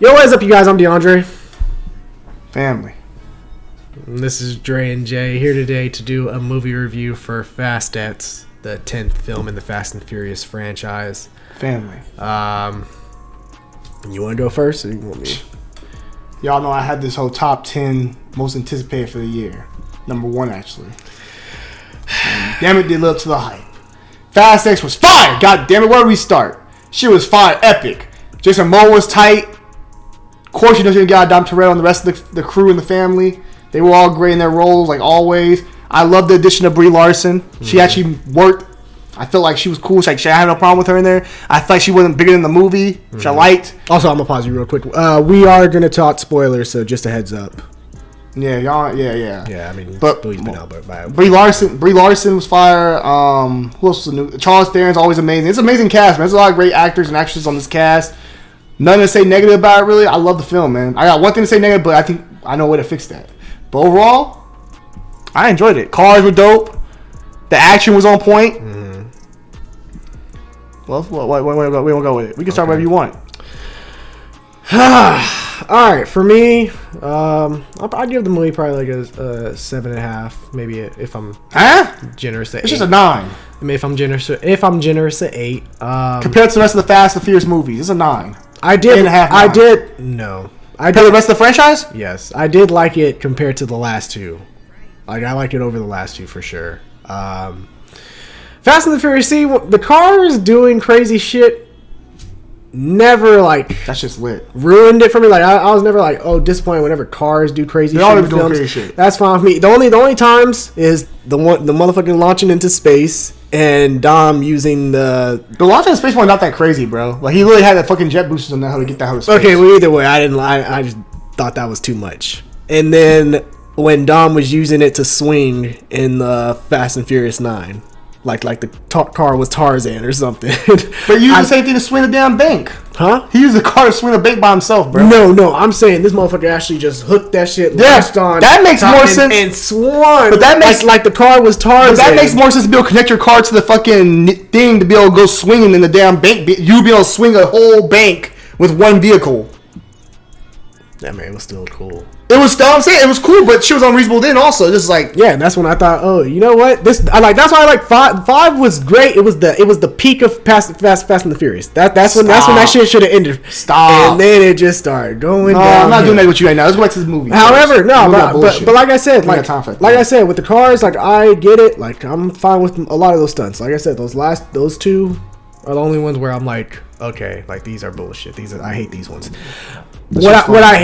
Yo, what is up, you guys? I'm DeAndre. Family. And this is Dre and Jay here today to do a movie review for Fast X, the 10th film in the Fast and Furious franchise. Family. You want to go first, or you want me? Y'all know I had this whole top 10 most anticipated for the year. Number 1, actually. And damn it, did live up to the hype. Fast X was fire. God damn it, where do we start? Shit was fire, epic. Jason Momoa was tight. Of course, you know you got Dom Toretto and the rest of the crew and the family. They were all great in their roles, like always. I love the addition of Brie Larson. She actually worked. I felt like she was cool. I had no problem with her in there. I felt like she wasn't bigger than the movie, which I liked. Also, I'm going to pause you real quick. We are going to talk spoilers, so just a heads up. Yeah, y'all. Yeah. Yeah, I mean, but movie's been out, but Brie Larson was fire. Who else was new? Charles Theron's always amazing. It's an amazing cast, man. There's a lot of great actors and actresses on this cast. Nothing to say negative about it, really. I love the film, man. I got one thing to say negative, but I think I know a way to fix that. But overall, I enjoyed it. Cars were dope. The action was on point. Mm-hmm. Well, we won't go with it. We can start wherever you want. All right, for me, I'd give the movie probably like a 7.5, maybe if I'm generous at 8. It's just a 9. I mean, if I'm generous at 8. Compared to the rest of the Fast and Furious movies, it's a 9. I did. 8.5, 9. I did. No, I did. did. The rest of the franchise? Yes, I did like it compared to the last two. Like, I like it over the last two for sure. Fast and the Furious, see, the cars doing crazy shit never, like... That's just lit. Ruined it for me. Like, I was never, like, disappointed whenever cars do crazy shit. They always doing crazy shit. That's fine with me. The only times is the motherfucking launching into space and Dom using the launching into space one not that crazy, bro. Like, he really had that fucking jet boosters on that how to get that out of space. Okay, well, either way, I just thought that was too much. And then when Dom was using it to swing in the Fast and Furious 9. Like the car was Tarzan or something. But you used the same thing to swing a damn bank. Huh? He used the car to swing a bank by himself, bro. No, I'm saying this motherfucker actually just hooked that shit, latched on. That makes more sense. And swung. But that makes like the car was Tarzan. But that makes more sense to be able to connect your car to the fucking thing to be able to go swinging in the damn bank. You be able to swing a whole bank with one vehicle. That man was still cool. It was still, I'm saying, it was cool, but she was unreasonable then also. Just like, yeah, and that's when I thought, oh, you know what? That's why I like 5. 5 was great. It was the peak of Fast and the Furious. That's when that shit should have ended. Stop. And then it just started going down. I'm not doing that with you right now. Let's go back to this movie. However, but like I said, I said, with the cars, like, I get it. Like, I'm fine with a lot of those stunts. Like I said, those two are the only ones where I'm like, okay, like, these are bullshit. I hate these ones. What I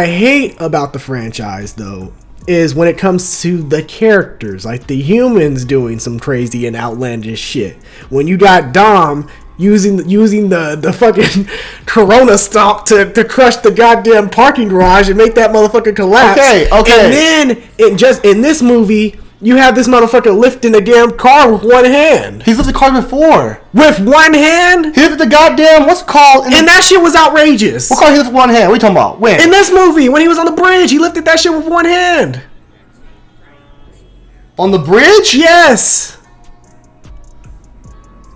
hate about the franchise, though, is when it comes to the characters, like the humans doing some crazy and outlandish shit. When you got Dom using the fucking Corona stomp to crush the goddamn parking garage and make that motherfucker collapse. Okay. And then in this movie, you have this motherfucker lifting the damn car with one hand. He's lifted the car before. With one hand? He lifted the goddamn, what's it called? And that shit was outrageous. What car he lifted with one hand? What are you talking about? When? In this movie, when he was on the bridge, he lifted that shit with one hand. On the bridge? Yes.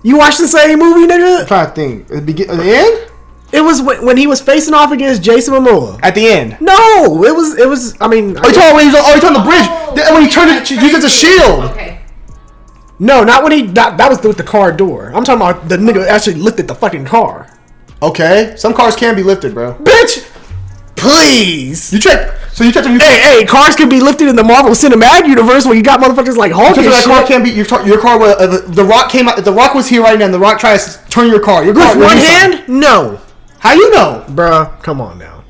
You watched the same movie, nigga? I'm trying to think. At the end? It was when he was facing off against Jason Momoa. At the end? No, it was. I mean, you talking when he was on the bridge? When he turned it, used it as a shield. Okay. No, not when he. That was with the car door. I'm talking about the nigga actually lifted the fucking car. Okay, some cars can be lifted, bro. Bitch, please. You check. So you checked. Hey, cars can be lifted in the Marvel Cinematic Universe where you got motherfuckers like Hulk and shit. Car can't be your car. The Rock came out. If the Rock was here right now, and the Rock tries to turn your car. Your car with one hand? No. How you know? Bruh, come on now.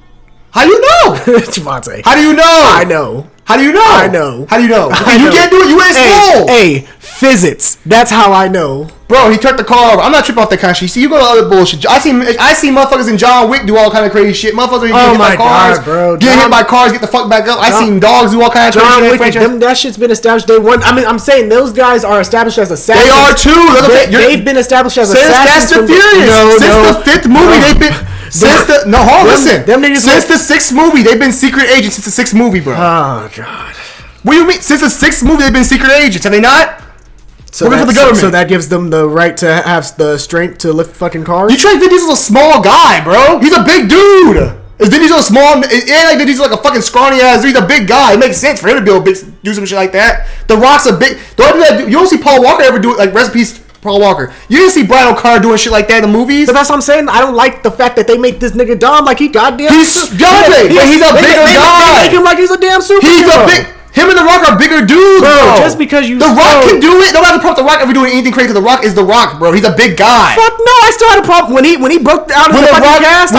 How you know? Javante. How do you know? I know. How do you know? I know. How do you know? You can't do it. You ain't school. Hey, physics. That's how I know. Bro, he turned the car over. I'm not tripping off that kind of shit. See, you go to other bullshit. I see motherfuckers in John Wick do all kind of crazy shit. Motherfuckers get hit by cars. God, bro. Get hit by cars, get the fuck back up. I seen dogs do all kind of crazy shit. That shit's been established day one. I mean, I'm saying those guys are established as assassins. They are too. They've been established as assassins. Since Fast and Furious. Since the 5th movie, they've been... Since the... No, hold on, listen. Since the 6th movie, they've been secret agents since the 6th movie, bro. Oh, God. What do you mean? Since the 6th movie, they've been secret agents. Have they not? So working for the government. So that gives them the right to have the strength to lift fucking cars? You try Vin Diesel's a small guy, bro. He's a big dude. Is Vin Diesel a small? It ain't like Vin Diesel like a fucking scrawny ass dude. He's a big guy. It makes sense for him to be able to do some shit like that. The Rock's a big. You don't see Paul Walker ever do it, like recipes. Paul Walker. You didn't see Brian O'Connor doing shit like that in the movies. But that's what I'm saying. I don't like the fact that they make this nigga dumb like he goddamn. He's dumb, but he's a bigger guy. They make him like he's a damn superhero. He's a big. Him and The Rock are bigger dudes, bro. Just because you... The Rock can do it. No matter the problem, The Rock ever doing anything crazy. The Rock is The Rock, bro. He's a big guy. Fuck no, I still had a problem when he broke out of the fucking cast.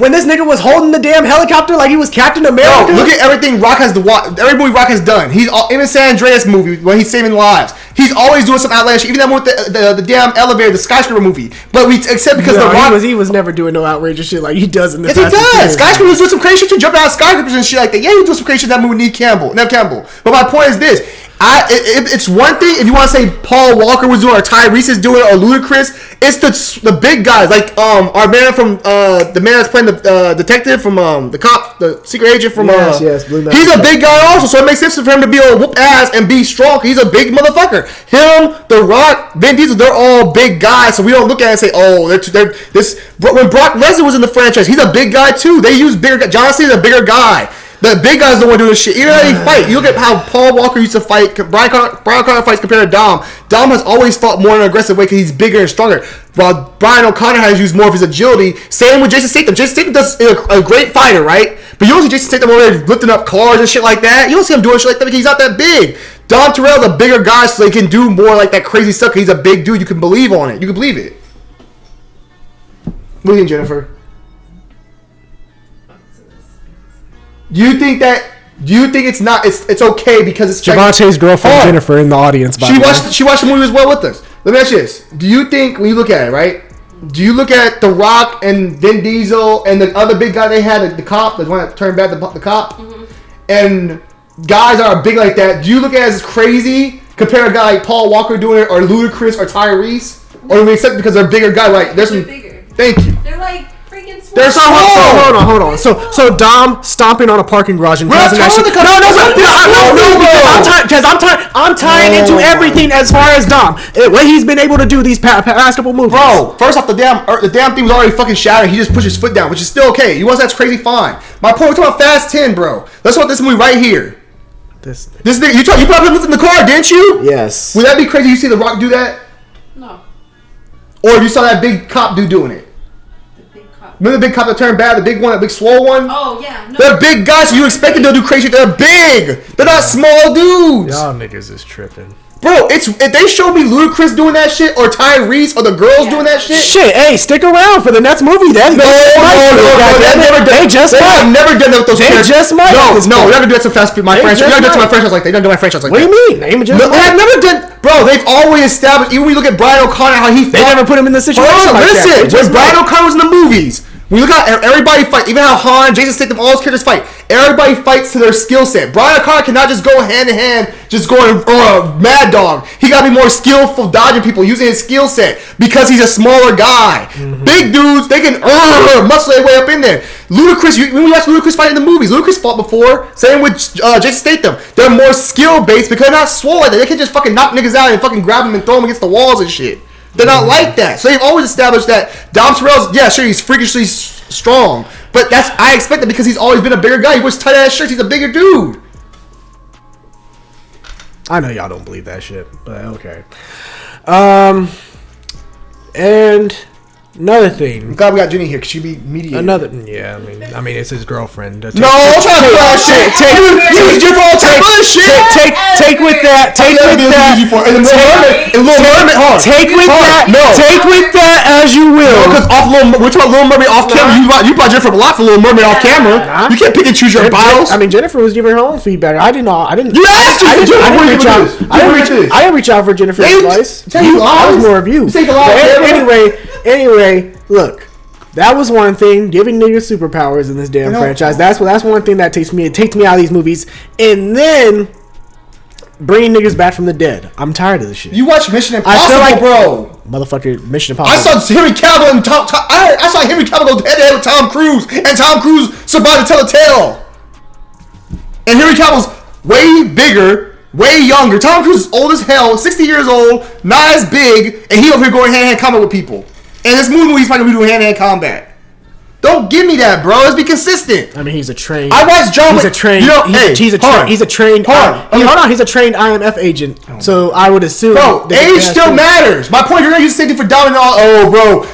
When this nigga was holding the damn helicopter like he was Captain America. Bro, look at everything Rock has every movie Rock has done. He's even San Andreas movie when he's saving lives. He's always doing some outlandish. Even that one with the damn elevator, the skyscraper movie. But except because The Rock he was never doing no outrageous shit like he does in this. Yes, he does. Skyscraper was doing some crazy shit too, jumping out of skyscrapers and shit like that. Yeah, he was doing some crazy shit in that movie with Nev Campbell. But my point is this. It's one thing if you want to say Paul Walker was doing or Tyrese is doing or Ludacris. It's the big guys like our man from the man that's playing the detective from the cop, the secret agent from Blue he's a big guy also, so it makes sense for him to be able to whoop ass and be strong. He's a big motherfucker. Him, The Rock, Vin Diesel, they're all big guys, so we don't look at it and say, oh, they're this. When Brock Lesnar was in the franchise, he's a big guy too. They use bigger. John Cena's a bigger guy. The big guys don't want to do this shit. Even though they fight. You look at how Paul Walker used to fight. Brian O'Connor fights compared to Dom. Dom has always fought more in an aggressive way because he's bigger and stronger. While Brian O'Connor has used more of his agility. Same with Jason Statham. Jason Statham does a great fighter, right? But you don't see Jason Statham over there lifting up cars and shit like that. You don't see him doing shit like that because he's not that big. Dom Terrell's a bigger guy, so he can do more like that crazy stuff because he's a big dude. You can believe on it. You can believe it. What do you think, Jennifer? Do you think it's not? It's okay because it's Javante's girlfriend Jennifer in the audience. She watched the movie as well with us. Let me ask you this: do you think when you look at it, right? Do you look at The Rock and Vin Diesel and the other big guy they had, the cop, the one that turned bad, the cop, and guys that are big like that? Do you look at it as crazy? Compare a guy like Paul Walker doing it, or Ludacris, or Tyrese, or do we accept it because they're bigger guy? Like there's some. Bigger. Thank you. They're like. There's hold on. So Dom stomping on a parking garage and causing that shit. I'm tying into everything as far as Dom. What he's been able to do these past couple movies. Bro, first off, the damn thing was already fucking shattered. He just pushed his foot down, which is still okay. You want that's crazy, fine. My point, we're talking about Fast 10, bro. Let's talk this movie right here. This nigga, you probably lived in the car, didn't you? Yes. Would that be crazy? You see The Rock do that? No. Or you saw that big cop dude doing it? Remember the big cop that turned bad? The big one, the big swole one? Oh, yeah. No. They're big guys, so you expect them to do crazy shit. They're big. They're not small dudes. Y'all niggas is tripping. Bro, if they show me Ludacris doing that shit or Tyrese or the girls doing that shit. Shit, hey, stick around for the next movie. No, They just might. Never done that with those characters. They just might. No, we're not gonna do that to my franchise. We're not gonna do that to my franchise like that. They don't do my franchise like that. What do you mean? They have never done. Bro, they've always established. Even when you look at Brian O'Connor, how he. They never put him in the situation like that. Listen, when Brian O'Connor was in the movies. When you look at everybody fight, even how Han, Jason Statham, all those characters fight. Everybody fights to their skill set. Brian O'Connor cannot just go hand in hand, just going Mad Dog. He gotta be more skillful dodging people, using his skill set because he's a smaller guy. Mm-hmm. Big dudes, they can muscle their way up in there. Ludacris, when we watch Ludacris fight in the movies, Ludacris fought before. Same with Jason Statham. They're more skill based because they're not swole like that. They can just fucking knock niggas out and fucking grab them and throw them against the walls and shit. They're not like that. So they've always established that Dom Terrell's, yeah, sure, he's freakishly strong. But I expect that because he's always been a bigger guy. He wears tight ass shirts. He's a bigger dude. I know y'all don't believe that shit, but okay. And another thing. I'm glad we got Jenny here because she be mediating. I mean, it's his girlfriend. No, I'm trying to do that shit. Take with that. Take with that as you will. Because we're talking Little Mermaid off camera. You brought Jennifer a lot for Little Mermaid off camera. You can't pick and choose your bios. I mean, Jennifer was giving her own feedback. I didn't. You asked her. I didn't reach out for Jennifer's advice. That was more of you. Anyway, look. That was one thing, giving niggas superpowers in this damn franchise. That's one thing that takes me out of these movies, and then bringing niggas back from the dead. I'm tired of this shit. You watch Mission Impossible, bro? Motherfucker, Mission Impossible. I saw Henry Cavill and I saw Henry Cavill go head to head with Tom Cruise, and Tom Cruise survived to tell a tale. And Henry Cavill's way bigger way younger. Tom Cruise is old as hell, 60 years old, not as big, and he over here going hand-to-hand combat with people. And this movie, he's probably going to be doing hand-to-hand combat. Don't give me that, bro. Let's be consistent. I mean, he's a trained. I watched John Wick. He's a trained. He's a trained. Hold on. He's a trained IMF agent. So I would assume. Bro, age still matters. My point. You're gonna use the same thing for dominant. Oh, bro,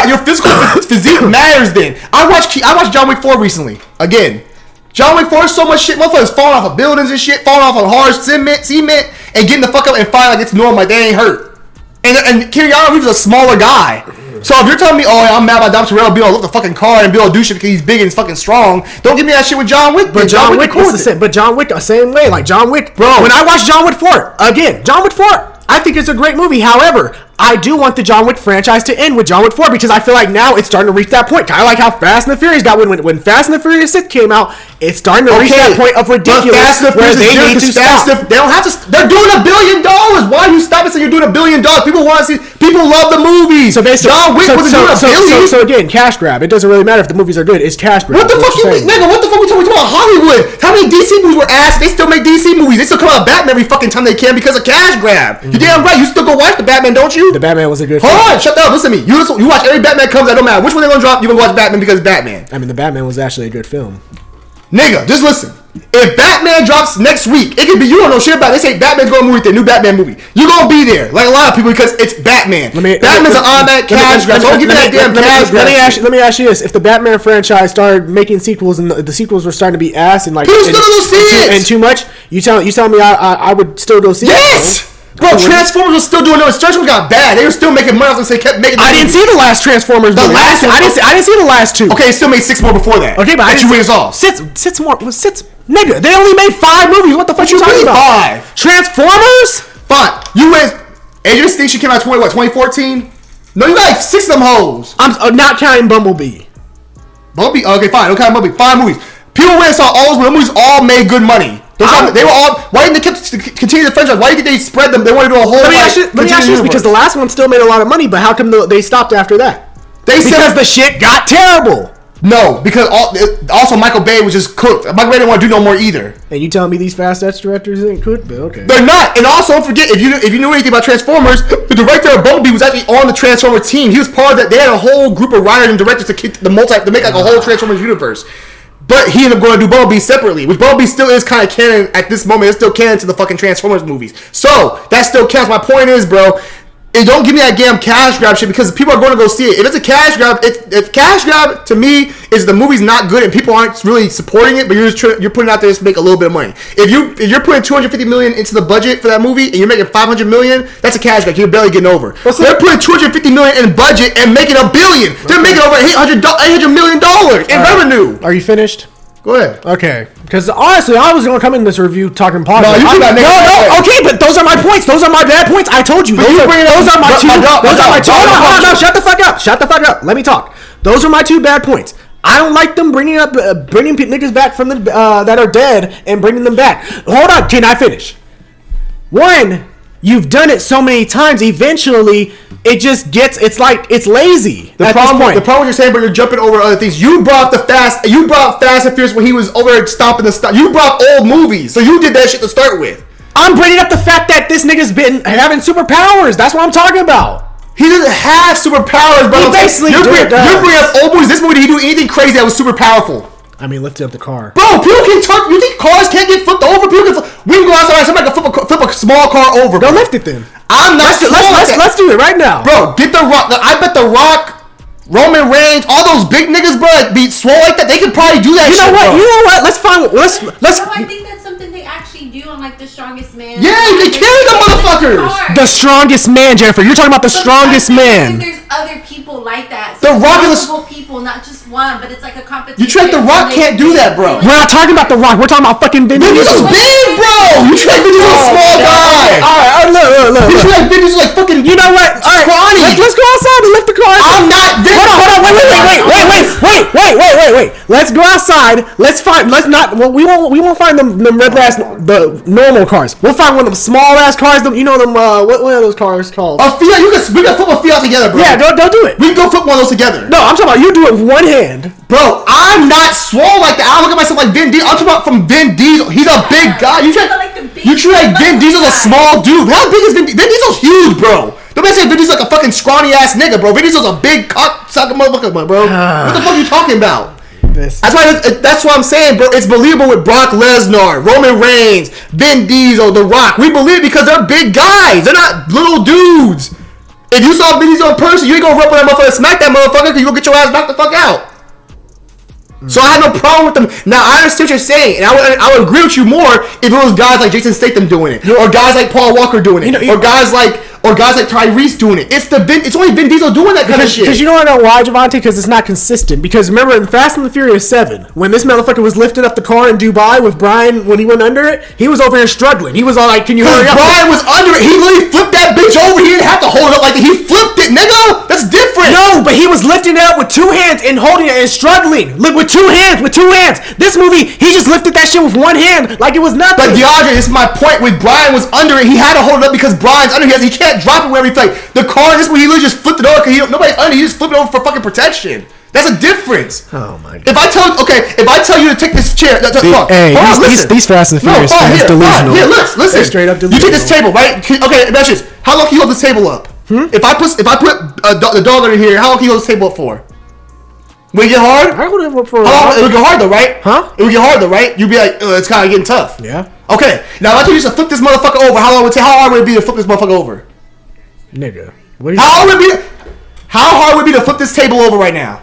your physical physique matters. Then I watched John Wick 4 recently. Again, John Wick 4 is so much shit. Motherfuckers falling off of buildings and shit, falling off of hard cement, and getting the fuck up and find like it's normal, like they ain't hurt. And Keanu Reeves is a smaller guy. So if you're telling me, oh, I'm mad about Dom Toretto being able to lift the fucking car and be able to do shit because he's big and he's fucking strong, don't give me that shit with John Wick. But John Wick was the same. But John Wick the same way. Like John Wick, bro. When I watched John Wick 4, John Wick 4, I think it's a great movie. However, I do want the John Wick franchise to end with John Wick 4 because I feel like now it's starting to reach that point. Kind of like how Fast and the Furious got when Fast and the Furious 6 came out. It's starting to reach that point of ridiculous where they need to stop. They don't have to. They're doing $1 billion. Why are you stopping saying you're doing $1 billion? People want to see. People love the movies. So basically, John Wick wasn't doing $1 billion. So again, cash grab. It doesn't really matter if the movies are good. It's cash grab. What the fuck you mean, nigga? What the fuck we talking about Hollywood? How many DC movies were ass? They still make DC movies. They still come out with Batman every fucking time they can because of cash grab. You damn right. You still go watch the Batman, don't you? The Batman was a good. Hold on, shut up. Listen to me. You watch every Batman comes. It don't matter which one they're gonna drop. You gonna watch Batman because it's Batman. I mean, the Batman was actually a good film. Nigga, just listen. If Batman drops next week, it could be you don't know shit about it. They say Batman's going to movie with their new Batman movie. You're going to be there, like a lot of people, because it's Batman. Batman's an automatic cash grab. Don't give me that damn cash grab. Let me ask you this: if the Batman franchise started making sequels and the sequels were starting to be ass and like people still go see it and too much, you tell me I would still go see it? Yes. Bro, Transformers was still doing it. Transformers got bad. They were still making money off and they kept making. I didn't see the last Transformers. I didn't see the last two. Okay, it still made 6 more before that. Okay, but you wins off. Six more. Nigga, they only made 5 movies. What the fuck you talking about? 5 Transformers? Fine. You went. Age of Extinction came out 2014. No, you got like 6 of them hoes. I'm not counting Bumblebee. Bumblebee. Okay, fine. Okay, Bumblebee. 5 movies. People went and saw all those movies. All made good money. They were all. Why didn't they continue the franchise? Why didn't they spread them? They wanted to do a whole. Let me ask you this because the last one still made a lot of money, but how come they stopped after that? Because the shit got terrible. No, because also Michael Bay was just cooked. Michael Bay didn't want to do no more either. And you telling me these Fast X directors ain't cooked? But okay, they're not. And also, don't forget if you knew anything about Transformers, the director of Bumblebee was actually on the Transformers team. He was part of that. They had a whole group of writers and directors to make like a whole Transformers universe. But he ended up going to do Bumblebee separately, which Bumblebee still is kind of canon at this moment. It's still canon to the fucking Transformers movies. So, that still counts. My point is, bro, don't give me that damn cash grab shit because people are going to go see it. If it's a cash grab, if cash grab to me is the movie's not good and people aren't really supporting it, but you're putting it out there to make a little bit of money. If you're putting $250 million into the budget for that movie and you're making $500 million, that's a cash grab. You're barely getting over. They're putting $250 million in budget and making $1 billion. They're making over $800 million in revenue. Are you finished? Go ahead. Okay. Because honestly, I was going to come in this review talking positive. No. Okay, but those are my points. Those are my bad points. I told you. Those are my two. Hold on. Shut the fuck up. Shut the fuck up. Let me talk. Those are my 2 bad points. I don't like them bringing niggas back from the that are dead and bringing them back. Hold on. Can I finish? 1. You've done it so many times. Eventually, it just gets. It's like it's lazy. The problem you're saying, but you're jumping over other things. You brought Fast and Furious when he was over there stomping the stuff. You brought old movies, so you did that shit to start with. I'm bringing up the fact that this nigga's been having superpowers. That's what I'm talking about. He doesn't have superpowers, bro. You're bringing up old movies. This movie, did he do anything crazy that was super powerful? I mean, lifting up the car. Bro, people can turn. You think cars can't get flipped over? We can go outside. Somebody can flip a small car over. Go lift it then. I'm not. Let's do it right now, bro. Get The Rock. I bet The Rock, Roman Reigns, all those big niggas, bro, be swole like that. They could probably do that. You know what? Let's find. Let's. No, I think that's something they actually do on like The Strongest Man. Yeah, they carry the motherfuckers. The Strongest Man, Jennifer. You're talking about The Strongest Man. There's other people like that. So The Rock is multiple people, not just one, but it's like a competition. You think The Rock can't do that, bro? We're not talking about The Rock. We're talking about fucking Vin Diesel. Vin Diesel's big, bro. You think Vin Diesel's a small guy? All right, look. You think Vin Diesel's like fucking? You know what? All right, let's go outside and lift the car. I'm not. Hold on. Wait. Let's go outside. Let's find. Let's not. Well, we won't find them red ass the normal cars. We'll find one of them small ass cars. You know them. What are those cars called? A Fiat. We can flip a Fiat together, bro. Yeah, don't do it. We can go flip one of those together. No, I'm talking about you do it with one hand. Bro, I'm not swole like that. I don't look at myself like Vin Diesel. I'm talking about from Vin Diesel. He's a big guy. You You treat like Vin Diesel's a small dude. How big is Vin Diesel? Vin Diesel's huge, bro. Don't say Vin Diesel's like a fucking scrawny ass nigga, bro. Vin Diesel's a big cock sucking motherfucker, bro. What the fuck are you talking about? That's why I'm saying, bro. It's believable with Brock Lesnar, Roman Reigns, Vin Diesel, The Rock. We believe because they're big guys. They're not little dudes. If you saw Vin Diesel in person, you ain't gonna run up on that motherfucker and smack that motherfucker because you gonna get your ass knocked the fuck out. So I had no problem with them. Now I understand what you're saying, and I would agree with you more if it was guys like Jason Statham doing it, or guys like Paul Walker doing it, or guys like Tyrese doing it. It's only Vin Diesel doing that kind of shit. Because you know why, Javante? Because it's not consistent. Because remember in Fast and the Furious 7, when this motherfucker was lifting up the car in Dubai with Brian when he went under it, he was over here struggling. He was all like, "Can you hurry up?" Brian was under it. He literally flipped that bitch over. He didn't have to hold it up like that. He flipped it, nigga. That's different. No, but he was lifting it up with two hands and holding it and struggling. Look, with two hands. This movie, he just lifted that shit with one hand like it was nothing. But DeAndre, this is my point. When Brian was under it, he had to hold it up because Brian's under it. He can't drop it wherever he flipped. The car, this movie, he literally just flipped it over because nobody's under. He just flipped it over for fucking protection. That's a difference. Oh my god. If I tell you to take this chair, these Fast and Furious fans delusional. Here, listen. Straight up delusional. You take this table, right? Okay, imagine this. How long can you hold this table up? If I put the dog under here, how long can you hold this table up for? Will it get hard? I hold it up for a while. It would get hard though, right? Huh? It would get hard though, right? You'd be like, it's kind of getting tough. Yeah. Okay. Now if I told you to flip this motherfucker over, how hard would it be to flip this motherfucker over? Nigga. How hard would it be to flip this table over right now?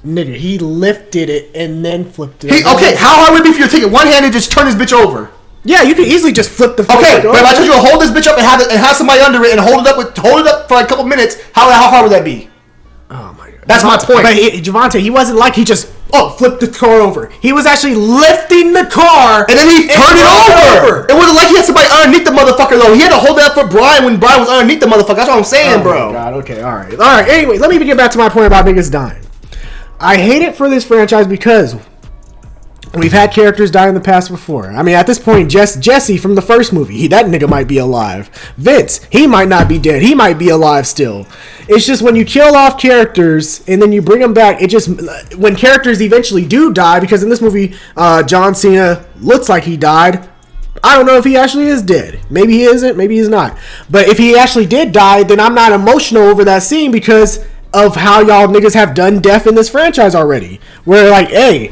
Nigga, he lifted it and then flipped it. Okay, how hard would it be for you to take it one hand and just turn this bitch over? Yeah, you could easily just flip the. Okay, but if I told you to hold this bitch up and have somebody under it and hold it up for like a couple minutes, how hard would that be? Oh my god, that's my point. But Javante, he wasn't like he just flipped the car over. He was actually lifting the car and then he turned it over. It wasn't like he had somebody underneath the motherfucker though. He had to hold that for Brian when Brian was underneath the motherfucker. That's what I'm saying, bro. Oh my god. Okay. All right. Anyway, let me get back to my point about niggas dying. I hate it for this franchise because we've had characters die in the past before. I mean, at this point, Jesse from the first movie, that nigga might be alive. Vince, he might not be dead. He might be alive still. It's just when you kill off characters and then you bring them back, when characters eventually do die, because in this movie, John Cena looks like he died. I don't know if he actually is dead. Maybe he isn't. Maybe he's not. But if he actually did die, then I'm not emotional over that scene because of how y'all niggas have done death in this franchise already. Where like, hey,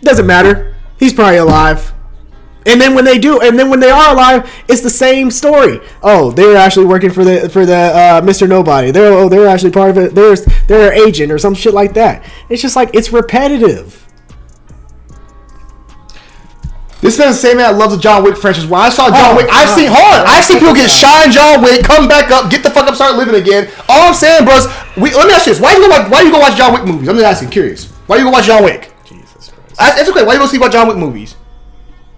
doesn't matter. He's probably alive. And then when they are alive, it's the same story. Oh, they're actually working for the Mr. Nobody. They're actually part of it. They're an agent or some shit like that. It's just like it's repetitive. This is the same man that loves the John Wick franchise. When I saw John Wick, I've seen people get shot in John Wick, come back up, get the fuck up, start living again. All I'm saying, bros, let me ask you this: Why you go watch John Wick movies? I'm just asking, curious. Why you go watch John Wick? Jesus Christ. It's okay. Why you go see about John Wick movies?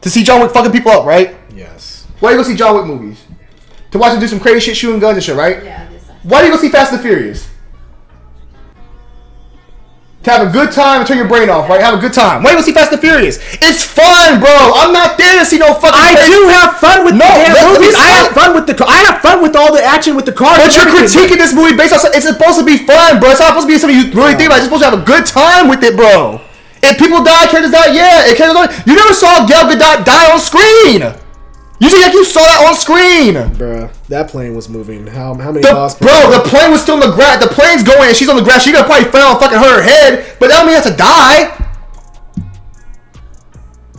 To see John Wick fucking people up, right? Yes. Why you go see John Wick movies? To watch him do some crazy shit, shooting guns and shit, right? Yeah. Why do you go see Fast and the Furious? To have a good time and turn your brain off, right? Have a good time. Why do you go see Fast and the Furious? It's fun, bro. I'm not there to see no fucking. I do have fun with movies. I have fun with I have fun with all the action with the cars. But you're critiquing this movie based on. It's supposed to be fun, bro. It's not supposed to be something you really think about. You're supposed to have a good time with it, bro. If people die, characters die, yeah. If characters die, you never saw Gal Gadot die on screen. You think like you saw that on screen, bro? That plane was moving. How many miles? Bro, the plane was still on the ground. The plane's going and she's on the ground. She gonna probably fall and fucking hurt her head, but that don't mean you have to die.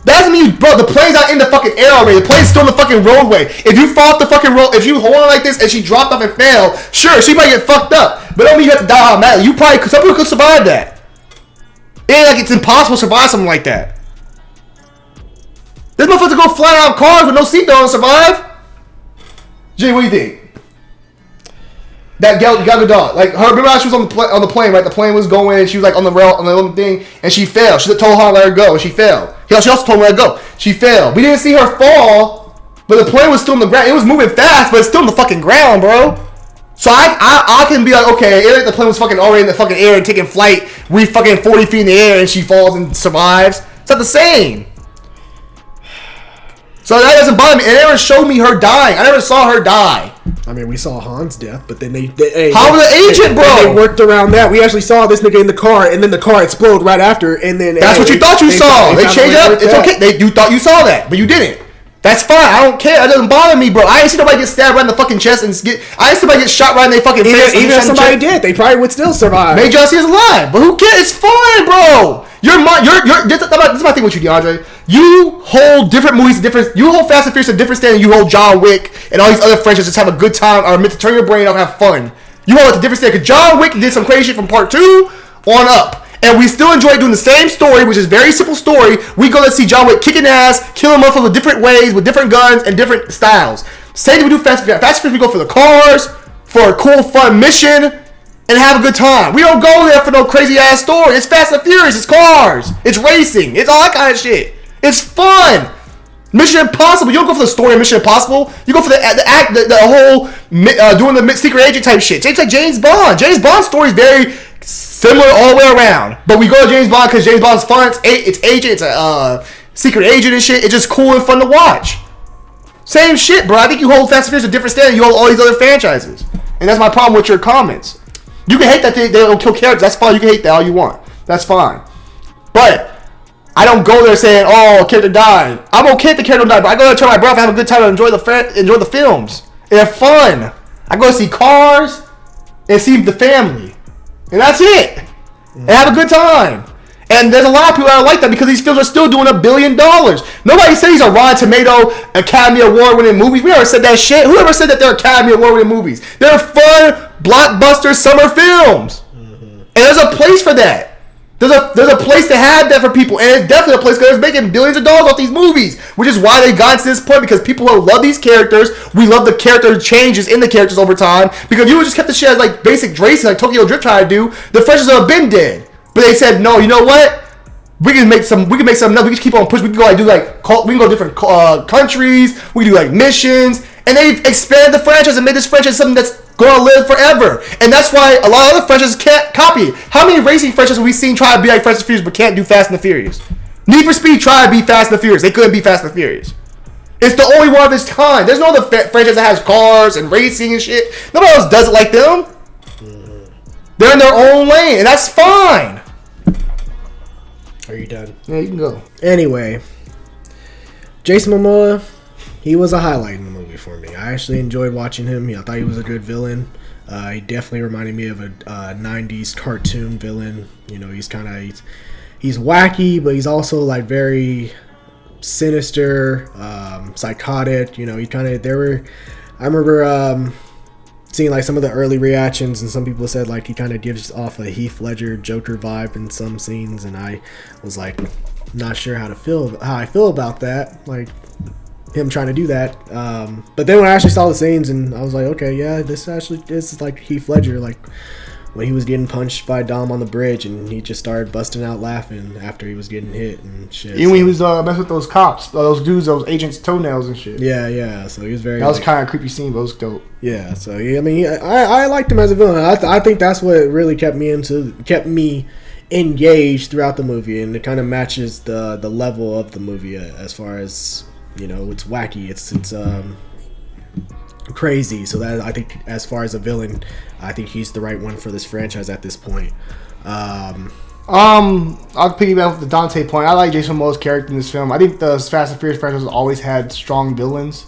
That doesn't mean bro. The plane's not in the fucking air already. The plane's still on the fucking roadway. If you fall off the fucking road, if you hold on like this and she dropped off and fell, sure, she might get fucked up, but that don't mean you have to die automatically. Some people could survive that. It ain't like it's impossible to survive something like that. This motherfucker go flying out of cars with no seatbelt and survive. Jay, what do you think? That Gal Gadot, like her, remember how she was on the plane, right? The plane was going, and she was like on the thing, and she fell. She told her to let her go, and she fell. She also told her to let her go. She fell. We didn't see her fall, but the plane was still on the ground. It was moving fast, but it's still on the fucking ground, bro. So I can be like, okay, it like the plane was fucking already in the fucking air and taking flight. We fucking 40 feet in the air, and she falls and survives. It's not the same. So that doesn't bother me. It never showed me her dying. I never saw her die. I mean, we saw Han's death, but then how was the agent, bro? They worked around that. We actually saw this nigga in the car, and then the car exploded right after, and then that's what you thought you saw. They changed up. It's okay. You thought you saw that, but you didn't. That's fine. I don't care. It doesn't bother me, bro. I ain't see nobody get stabbed right in the fucking chest and I ain't see somebody get shot right in their fucking face. Even if somebody did, they probably would still survive. Major John Cena's alive, but who cares? It's fine, bro. This is my thing with you, DeAndre. You hold different movies to different. You hold Fast and Furious to different standard. You hold John Wick and all these other franchises just have a good time or meant to turn your brain off and have fun. You hold it to different standard because John Wick did some crazy shit from part 2 on up. And we still enjoy doing the same story, which is a very simple story. We go to see John Wick kicking ass, killing motherfuckers with different ways, with different guns, and different styles. Same thing we do Fast and Furious. Fast and Furious, we go for the cars, for a cool, fun mission, and have a good time. We don't go there for no crazy-ass story. It's Fast and Furious. It's cars. It's racing. It's all that kind of shit. It's fun. Mission Impossible. You don't go for the story of Mission Impossible. You go for the whole doing the secret agent type shit. It's like James Bond. James Bond's story is very similar all the way around. But we go to James Bond because James Bond's fun. It's agent. It's a secret agent and shit. It's just cool and fun to watch. Same shit, bro. I think you hold Fast and Furious a different standard. You hold all these other franchises. And that's my problem with your comments. You can hate that they don't kill characters. That's fine. You can hate that all you want. That's fine. But I don't go there saying, "Oh, a character died." I'm okay if the character died, but I go there to tell my brother, have a good time, and enjoy the films. They're fun. I go to see cars and see the family, and that's it. And have a good time. And there's a lot of people that are like that because these films are still doing $1 billion. Nobody said these are Rotten Tomato Academy Award winning movies. We never said that shit. Whoever said that they're Academy Award winning movies? They're fun, blockbuster summer films, and there's a place for that. There's a place to have that for people, and it's definitely a place because it's making billions of dollars off these movies, which is why they got to this point, because people who love these characters, we love the character changes in the characters over time, because you would just kept the shit as like basic racing, like Tokyo Drift tried to do, the franchises would have been dead. But they said, no, you know what? We can make some enough, we can keep on pushing, we can go like do like, we can go to different countries, we can do like missions, and they've expanded the franchise and made this franchise something that's gonna live forever. And that's why a lot of other franchises can't copy it. How many racing franchises have we seen try to be like Fast and Furious but can't do Fast and the Furious? Need for Speed tried to be Fast and the Furious. They couldn't be Fast and the Furious. It's the only one of its kind. There's no other franchise that has cars and racing and shit. Nobody else does it like them. They're in their own lane, and that's fine. Are you done? Yeah, you can go. Anyway, Jason Momoa, he was a highlight in the movie for me. I actually enjoyed watching him. I thought he was a good villain. He definitely reminded me of a 90s cartoon villain. You know, he's kind of he's wacky, but he's also like very sinister, psychotic. You know, he kind of I remember seeing like some of the early reactions, and some people said like he kind of gives off a Heath Ledger Joker vibe in some scenes, and I was like not sure how I feel about that, like him trying to do that. But then when I actually saw the scenes, and I was like, okay, yeah, this actually is like Heath Ledger, like when he was getting punched by Dom on the bridge, and he just started busting out laughing after he was getting hit and shit. Even when he was messing with those cops, those dudes, those agents' toenails and shit. Yeah. So he was very. That was kind of a creepy scene, but it was dope. Yeah. So I mean, I liked him as a villain. I think that's what really kept me engaged throughout the movie, and it kind of matches the level of the movie as far as, you know, it's wacky, it's crazy. So that, I think, as far as a villain, I think he's the right one for this franchise at this point. I'll piggyback with the Dante point. I like Jason Momoa's character in this film. I think the Fast and Furious franchise has always had strong villains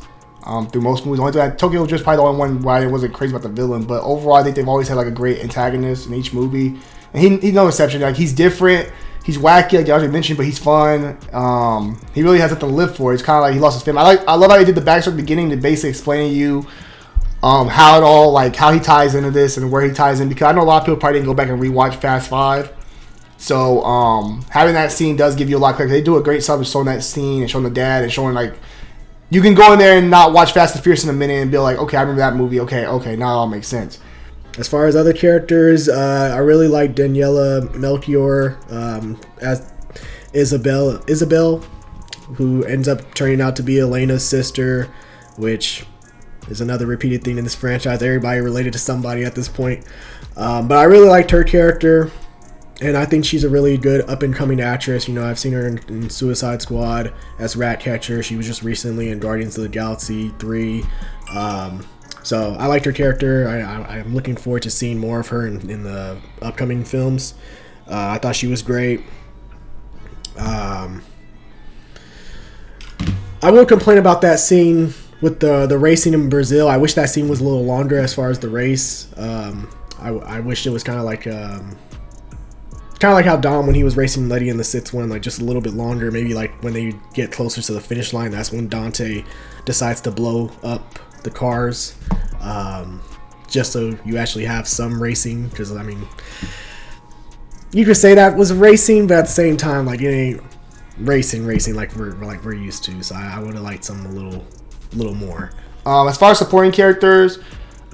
through most movies. Only that Tokyo was just probably the only one where I wasn't crazy about the villain, but overall I think they've always had like a great antagonist in each movie. And he's no exception. Like, he's different. He's wacky, like you already mentioned, but he's fun. He really has something to live for. It's kind of like he lost his family. I love how he did the backstory at the beginning to basically explain to you how it all, like, how he ties into this and where he ties in. Because I know a lot of people probably didn't go back and rewatch Fast 5. So having that scene does give you a lot of clarity. They do a great job of showing that scene and showing the dad and showing, like, you can go in there and not watch Fast and Furious in a minute and be like, okay, I remember that movie. Okay, now it all makes sense. As far as other characters, I really like Daniela Melchior as Isabel, who ends up turning out to be Elena's sister, which is another repeated thing in this franchise. Everybody related to somebody at this point. But I really liked her character, and I think she's a really good up-and-coming actress. You know, I've seen her in Suicide Squad as Ratcatcher. She was just recently in Guardians of the Galaxy 3. So I liked her character. I'm looking forward to seeing more of her in the upcoming films. I thought she was great. I will complain about that scene with the racing in Brazil. I wish that scene was a little longer as far as the race. I wish it was kind of like how Dom when he was racing Letty in the 6-1, like just a little bit longer. Maybe like when they get closer to the finish line, that's when Dante decides to blow up the cars, just so you actually have some racing. Because I mean, you could say that was racing, but at the same time, like it ain't racing like we're used to. So I would have liked something a little more. As far as supporting characters,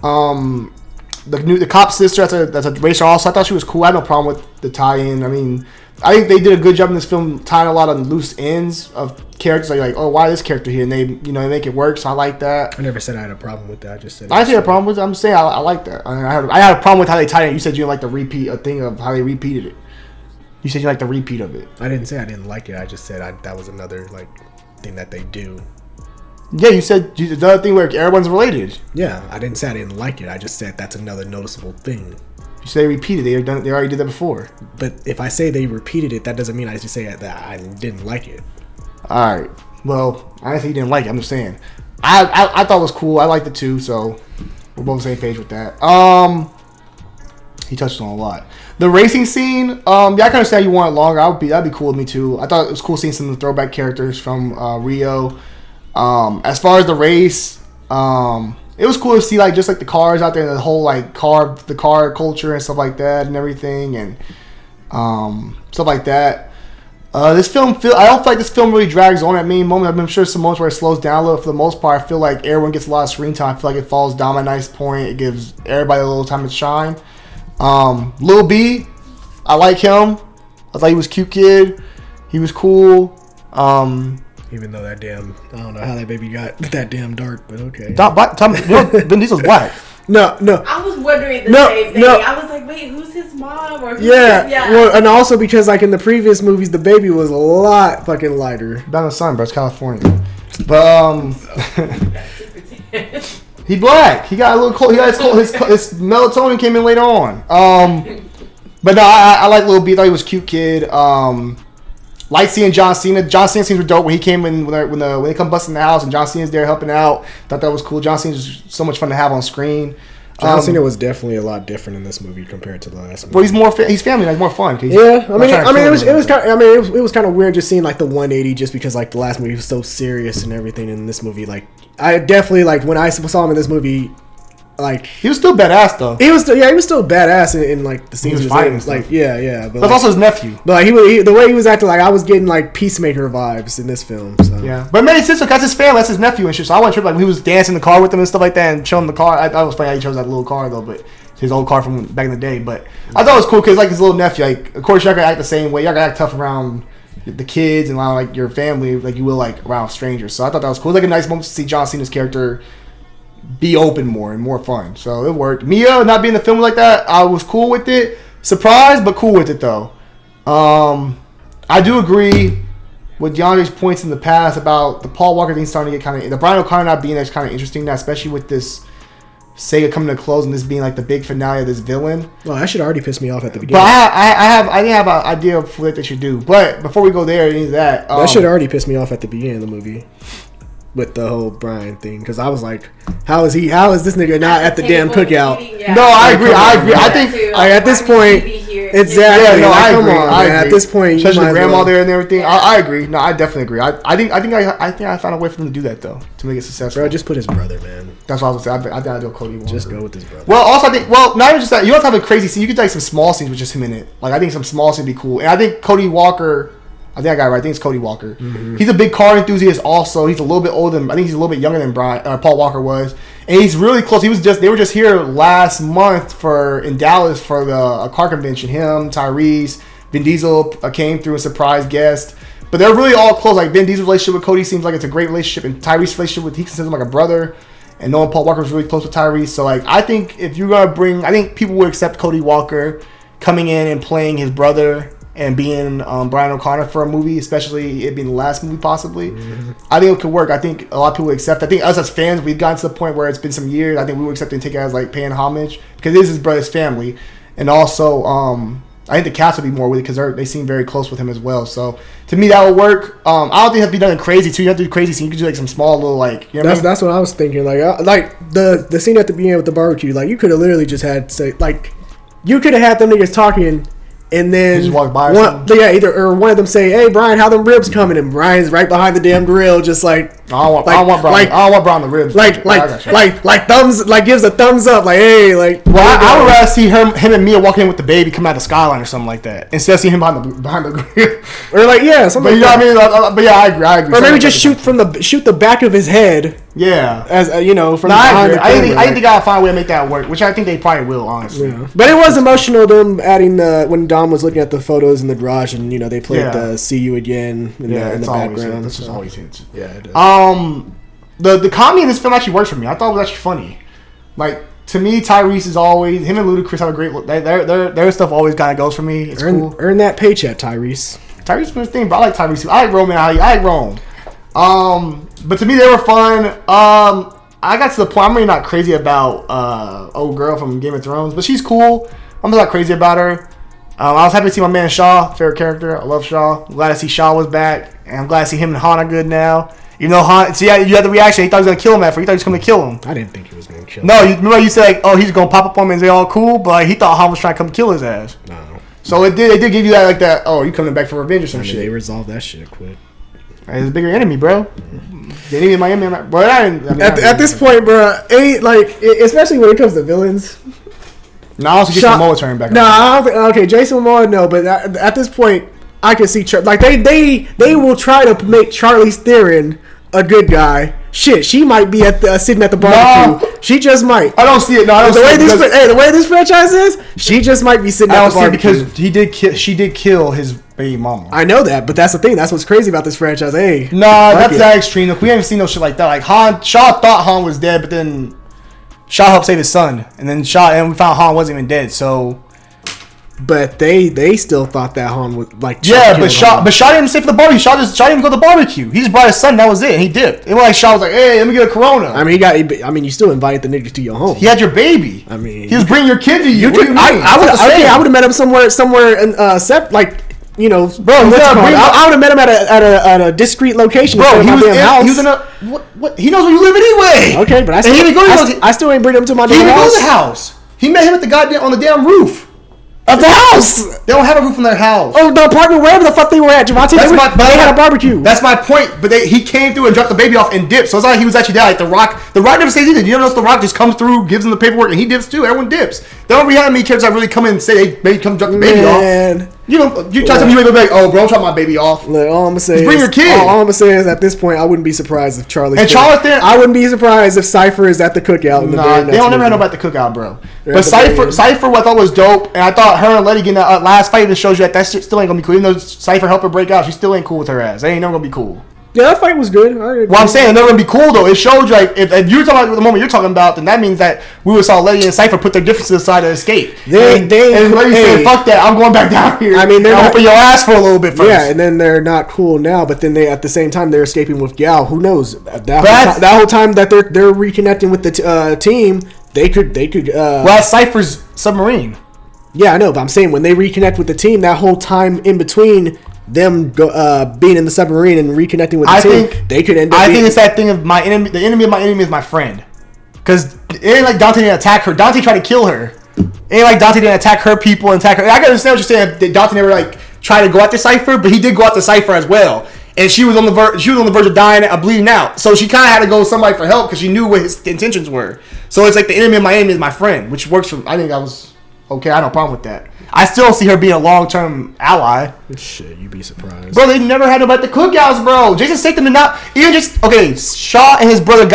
the cop sister that's a racer also, I thought she was cool. I had no problem with the tie-in. I mean, I think they did a good job in this film tying a lot of loose ends of characters. Like oh, why this character here? And they make it work. So I like that. I never said I had a problem with that. I just said I didn't have a problem with it. I'm saying I like that. I had a problem with how they tied it. You said you didn't like the repeat thing of how they repeated it. You said you like the repeat of it. I didn't say I didn't like it. I just said that was another like thing that they do. Yeah, you said the other thing where everyone's related. Yeah, I didn't say I didn't like it. I just said that's another noticeable thing. You say they repeated. They already did that before. But if I say they repeated it, that doesn't mean I just say that I didn't like it. All right. Well, I didn't say you didn't like it. I'm just saying. I thought it was cool. I liked it too. So we're both on the same page with that. He touched on a lot. The racing scene, yeah, I can understand you want it longer. That'd be cool with me too. I thought it was cool seeing some of the throwback characters from Rio. As far as the race, it was cool to see like just like the cars out there and the whole like the car culture and stuff like that and everything and stuff like that. This film I don't feel like this film really drags on at main moment. I'm sure some moments where it slows down a little. For the most part, I feel like everyone gets a lot of screen time. I feel like it falls down a nice point. It gives everybody a little time to shine. Lil B, I like him. I thought he was a cute kid. He was cool. Even though I don't know how that baby got that damn dark, but okay. Vin Diesel's black. No. I was wondering the same thing. I was like, wait, who's his mom? Or yeah. Well, and also because like in the previous movies, the baby was a lot fucking lighter. Down the sun, bro. It's California. But he black. He got a little cold. His melatonin came in later on. But no, I like Lil B. I thought he was a cute kid. Like seeing John Cena. John Cena scenes were dope when he came in when they come busting the house and John Cena's there helping out. Thought that was cool. John Cena's so much fun to have on screen. John Cena was definitely a lot different in this movie compared to the last movie. Well, he's family, like more fun. Yeah, it was kind of weird just seeing like the 180 just because like the last movie was so serious and everything. In this movie, like I definitely like when I saw him in this movie. Like he was still badass though. He was still badass in like the scenes he was fighting. Like yeah, but that's also his nephew. But like the way he was acting, like I was getting like Peacemaker vibes in this film. So. Yeah, but it made sense because his family, that's his nephew and shit. So I went trip like when he was dancing in the car with him and stuff like that and showing him the car. I was funny how he chose that little car though, but his old car from back in the day. But I thought it was cool because like his little nephew, like of course y'all gotta act the same way. Y'all gotta act tough around the kids and around like your family, like you will like around strangers. So I thought that was cool. It was like a nice moment to see John Cena's character be open more and more fun. So it worked. Mia not being in the film like that, I was cool with it. Surprised, but cool with it though. I do agree with DeAndre's points in the past about the Paul Walker thing starting to get kind of, the Brian O'Connor not being that's kind of interesting now, especially with this Sega coming to close and this being like the big finale of this villain. Well, that should already piss me off at the beginning. But I didn't have an idea of what they should do. But before we go there, any of that, that should already piss me off at the beginning of the movie. With the whole Brian thing, because I was like, how is this nigga not at the damn cookout? No, I agree. I think at this point, exactly. Yeah, no, I agree. I agree. At this point, especially the grandma there and everything. I agree. No, I definitely agree. I think I found a way for them to do that though, to make it successful. Bro, just put his brother, man. That's what I was gonna say. I think I'd do Cody Walker. Just go with his brother. Well, also I think, not even just that. You don't have to have a crazy scene. You could do like some small scenes with just him in it. Like I think some small scenes would be cool. And I think Cody Walker. I think I got it right. I think it's Cody Walker. Mm-hmm. He's a big car enthusiast. Also, he's a little bit older than. I think he's a little bit younger than Paul Walker was, and he's really close. They were just here last month in Dallas for the car convention. Him, Tyrese, Vin Diesel came through a surprise guest. But they're really all close. Like Vin Diesel's relationship with Cody seems like it's a great relationship, and Tyrese's relationship he considers him like a brother. And knowing Paul Walker was really close with Tyrese, so like I think if you're gonna I think people would accept Cody Walker coming in and playing his brother. And being Brian O'Connor for a movie, especially it being the last movie possibly, I think it could work. I think a lot of people would accept. I think us as fans, we've gotten to the point where it's been some years. I think we would accept and take it as like paying homage because it is his brother's family, and also I think the cast would be more with it because they seem very close with him as well. So to me, that would work. I don't think it has to be done crazy too. You have to do crazy scene. You could do like some small little like. You know that's what I was thinking. Like the scene at the beginning with the barbecue. Like you could have literally just had you could have had them niggas talking. And then just walk by either one of them say, "Hey Brian, how them ribs coming?" And Brian's right behind the damn grill, just like I don't want Brian the ribs. Like thumbs, like gives a thumbs up, like hey, like. Well, I would rather see him and Mia walking in with the baby come out the skyline or something like that instead of seeing him behind the grill. Or like something. But you know what I mean? But yeah, I agree. Or maybe just shoot the back of his head. Yeah, as from behind the camera. I think they gotta find a way to make that work, which I think they probably will, honestly. Yeah. But it was emotional them adding when Dom was looking at the photos in the garage and they played the "See You Again" in the background. This is always hits. Yeah, it does. The comedy in this film actually works for me. I thought it was actually funny. Like to me, Tyrese is always him and Ludacris have a great look. Their stuff always kind of goes for me. It's cool. Earn that paycheck, Tyrese. Tyrese was his thing, but I like Tyrese too. I like Roman. I like Rome. But to me, they were fun. I got to the point. I'm really not crazy about old girl from Game of Thrones, but she's cool. I'm not crazy about her. I was happy to see my man Shaw, favorite character. I love Shaw. I'm glad to see Shaw was back, and I'm glad to see him and Han are good now. Even though Han, you had the reaction. He thought he was gonna kill him at first. He thought he was gonna kill him. I didn't think he was gonna kill him. No, remember you said he's gonna pop up on him and they all cool, but he thought Han was trying to come kill his ass. No. So they did give you that you coming back for revenge or some shit. They resolved that shit quick. It's a bigger enemy, bro. The enemy in Miami. But at this point, bro, especially when it comes to villains. No, I also Jason Momoa turning back. No, I don't think. Okay, Jason Momoa, no, but at this point, I can see they will try to make Charlize Theron a good guy. Shit, she might be sitting at the barbecue. No, she just might. I don't see it. No, I don't see it. The way this franchise is, she just might be sitting at the barbecue. Because she did kill his baby mama. I know that, but that's the thing. That's what's crazy about this franchise. Hey, nah, that's that extreme. Look, we haven't seen no shit like that. Like Shaw thought Han was dead, but then Shaw helped save his son, and then we found Han wasn't even dead. So. But they still thought that Han was like Shaw didn't stay for the barbecue. Shaw didn't go to the barbecue. He just brought his son. That was it. And he dipped. It was like Shaw was like, "Hey, let me get a Corona." I mean, you still invited the nigga to your home. He had your baby. I mean, he was bringing your kid to you. I would have met him somewhere in bro. I would have met him at a discreet location. Bro, he was in a what? He knows where you live anyway. Okay, but I still ain't bring him to my damn house. He didn't go to the house. He met him on the damn roof. Of the house! They don't have a roof on their house. Oh, the apartment, wherever the fuck they were at, Javante. They had a barbecue. That's my point. But he came through and dropped the baby off and dipped. So it's like he was actually there. Like The Rock never says either. You notice The Rock just comes through, gives him the paperwork, and he dips too. Everyone dips. They don't really have many characters that really come in and say they come drop the baby off. You try to tell me you ain't like, oh, bro, I'm dropping my baby off. Look, all I'm gonna say bring your kid. All I'm gonna say is at this point, I wouldn't be surprised if Charlie. And Charles there. I wouldn't be surprised if Cypher is at the cookout. They don't never know about the cookout, bro. But Cypher, what I thought was dope, and I thought her and Letty getting that last fight just shows you that shit still ain't gonna be cool. Even though Cypher helped her break out, she still ain't cool with her ass. They ain't never gonna be cool. Yeah, that fight was good. Well, I'm saying they're gonna be cool though. It showed you like if you're talking about the moment you're talking about, then that means that we would saw Letty and Cypher put their differences aside to escape. And Letty said, "Fuck that, I'm going back down here." I mean, they're open your ass for a little bit first. Yeah, and then they're not cool now. But then at the same time they're escaping with Gal. Who knows? That whole time that they're reconnecting with the team, they could. Well, Cypher's submarine. Yeah, I know, but I'm saying when they reconnect with the team, that whole time in between them being in the submarine and reconnecting with the team, they could end up. I think it's that thing of my enemy. The enemy of my enemy is my friend. Because it ain't like Dante didn't attack her. Dante tried to kill her. It ain't like Dante didn't attack her people and attack her. I can understand what you're saying. Dante never tried to go after Cypher, but he did go after Cypher as well. And she was on the verge of dying, bleeding out. So she kind of had to go with somebody for help because she knew what his intentions were. So it's like the enemy of my enemy is my friend, which works for. I think that was okay. I had no problem with that. I still don't see her being a long-term ally. Shit, you'd be surprised. Bro, they never had nobody at the cookouts, bro. Jason Statham did not even just okay. Shaw and his brother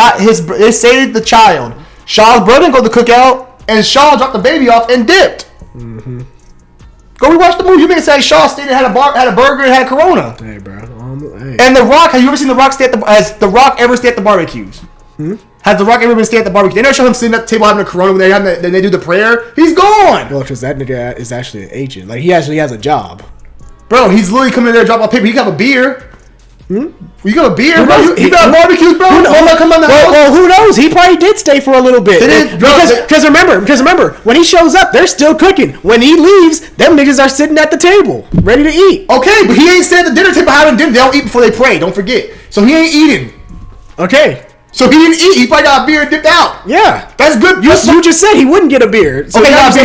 they saved the child. Shaw's brother didn't go to the cookout, and Shaw dropped the baby off and dipped. Mm-hmm. Go rewatch the movie. You make it say Shaw stayed and had a burger and had a Corona. Hey, bro. And The Rock. Have you ever seen The Rock has The Rock ever stay at the barbecues? Has The Rock ever been staying at the barbecue? They never show him sitting at the table having a Corona when they do the prayer. He's gone. Well, because that nigga is actually an agent. Like, he actually has a job. Bro, he's literally coming in there, dropping a paper. He got a beer. You got a beer, bro? You got barbecues, bro? Well, who knows? knows? He probably did stay for a little bit. Because remember, when he shows up, they're still cooking. When he leaves, them niggas are sitting at the table, ready to eat. Okay, but he ain't sitting at the dinner table having dinner. They don't eat before they pray. Don't forget. So he ain't eating. Okay. So he didn't eat. He probably got a beer and dipped out. Yeah. That's good. You just said he wouldn't get a beer. So okay, he got a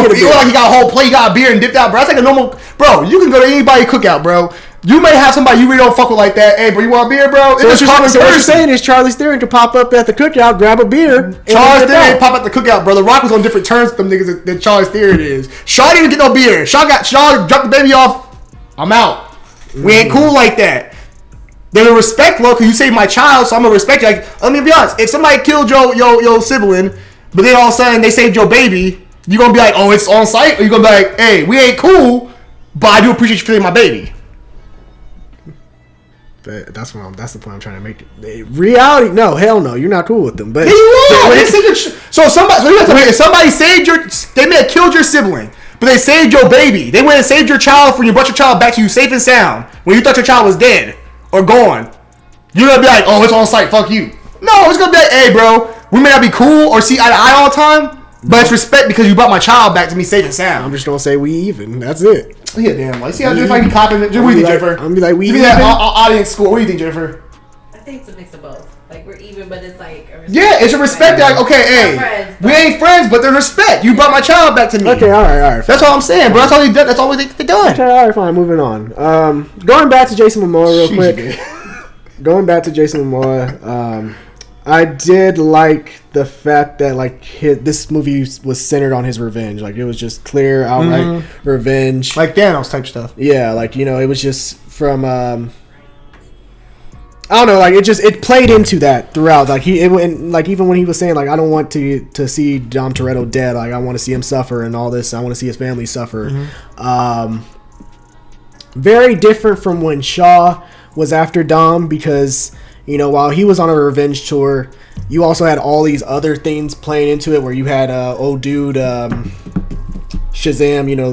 beer. He like he got a whole plate. He got a beer and dipped out, bro. That's like a normal... Bro, you can go to anybody cookout, bro. You may have somebody you really don't fuck with like that. Hey, bro, you want a beer, bro? So what you're saying is Charlize Theron could pop up at the cookout, grab a beer. Charlize Theron ain't pop at the cookout, bro. The Rock was on different terms with them niggas than Charlize Theron is. Shaw didn't get no beer. Shaw dropped the baby off. I'm out. We ain't cool like that. They will respect, bro, because you saved my child, so I'm gonna respect you. Like, let me be honest. If somebody killed your sibling, but then all of a sudden they saved your baby, you gonna be like, oh, it's on site, or you gonna be like, hey, we ain't cool, but I do appreciate you killing my baby. That's the point I'm trying to make. Reality, no, hell no, you're not cool with them. But yeah, you are. If somebody they may have killed your sibling, but they saved your baby. They went and saved your child you brought your child back to you safe and sound when you thought your child was dead or gone. You're gonna be like, oh, it's on site, fuck you. No, it's gonna be like, hey, bro, we may not be cool or see eye to eye all the time, but it's respect because you brought my child back to me safe and sound. I'm just gonna say we even. That's it. Yeah, damn. Like, see how Jennifer can copy it? What do you think, Jennifer? I'm gonna be like, we even. Audience score. What do you think, Jennifer? I think it's a mix of both. Like, we're even, but it's like yeah, it's a respect. Like, okay, hey, friends, we ain't friends, but there's respect. You brought my child back to me. Okay, all right. That's all I'm saying, bro. That's all That's all they done. Okay, all right, fine. Moving on. Going back to Jason Momoa real quick. Going back to Jason Momoa, I did like the fact that like this movie was centered on his revenge. Like it was just clear, outright revenge, like Thanos type stuff. Yeah, like it was just from I don't know, like it played into that throughout. Like even when he was saying like I don't want to see Dom Toretto dead. Like I want to see him suffer and all this. I want to see his family suffer. Very different from when Shaw was after Dom because. While he was on a revenge tour, you also had all these other things playing into it where you had old dude Shazam,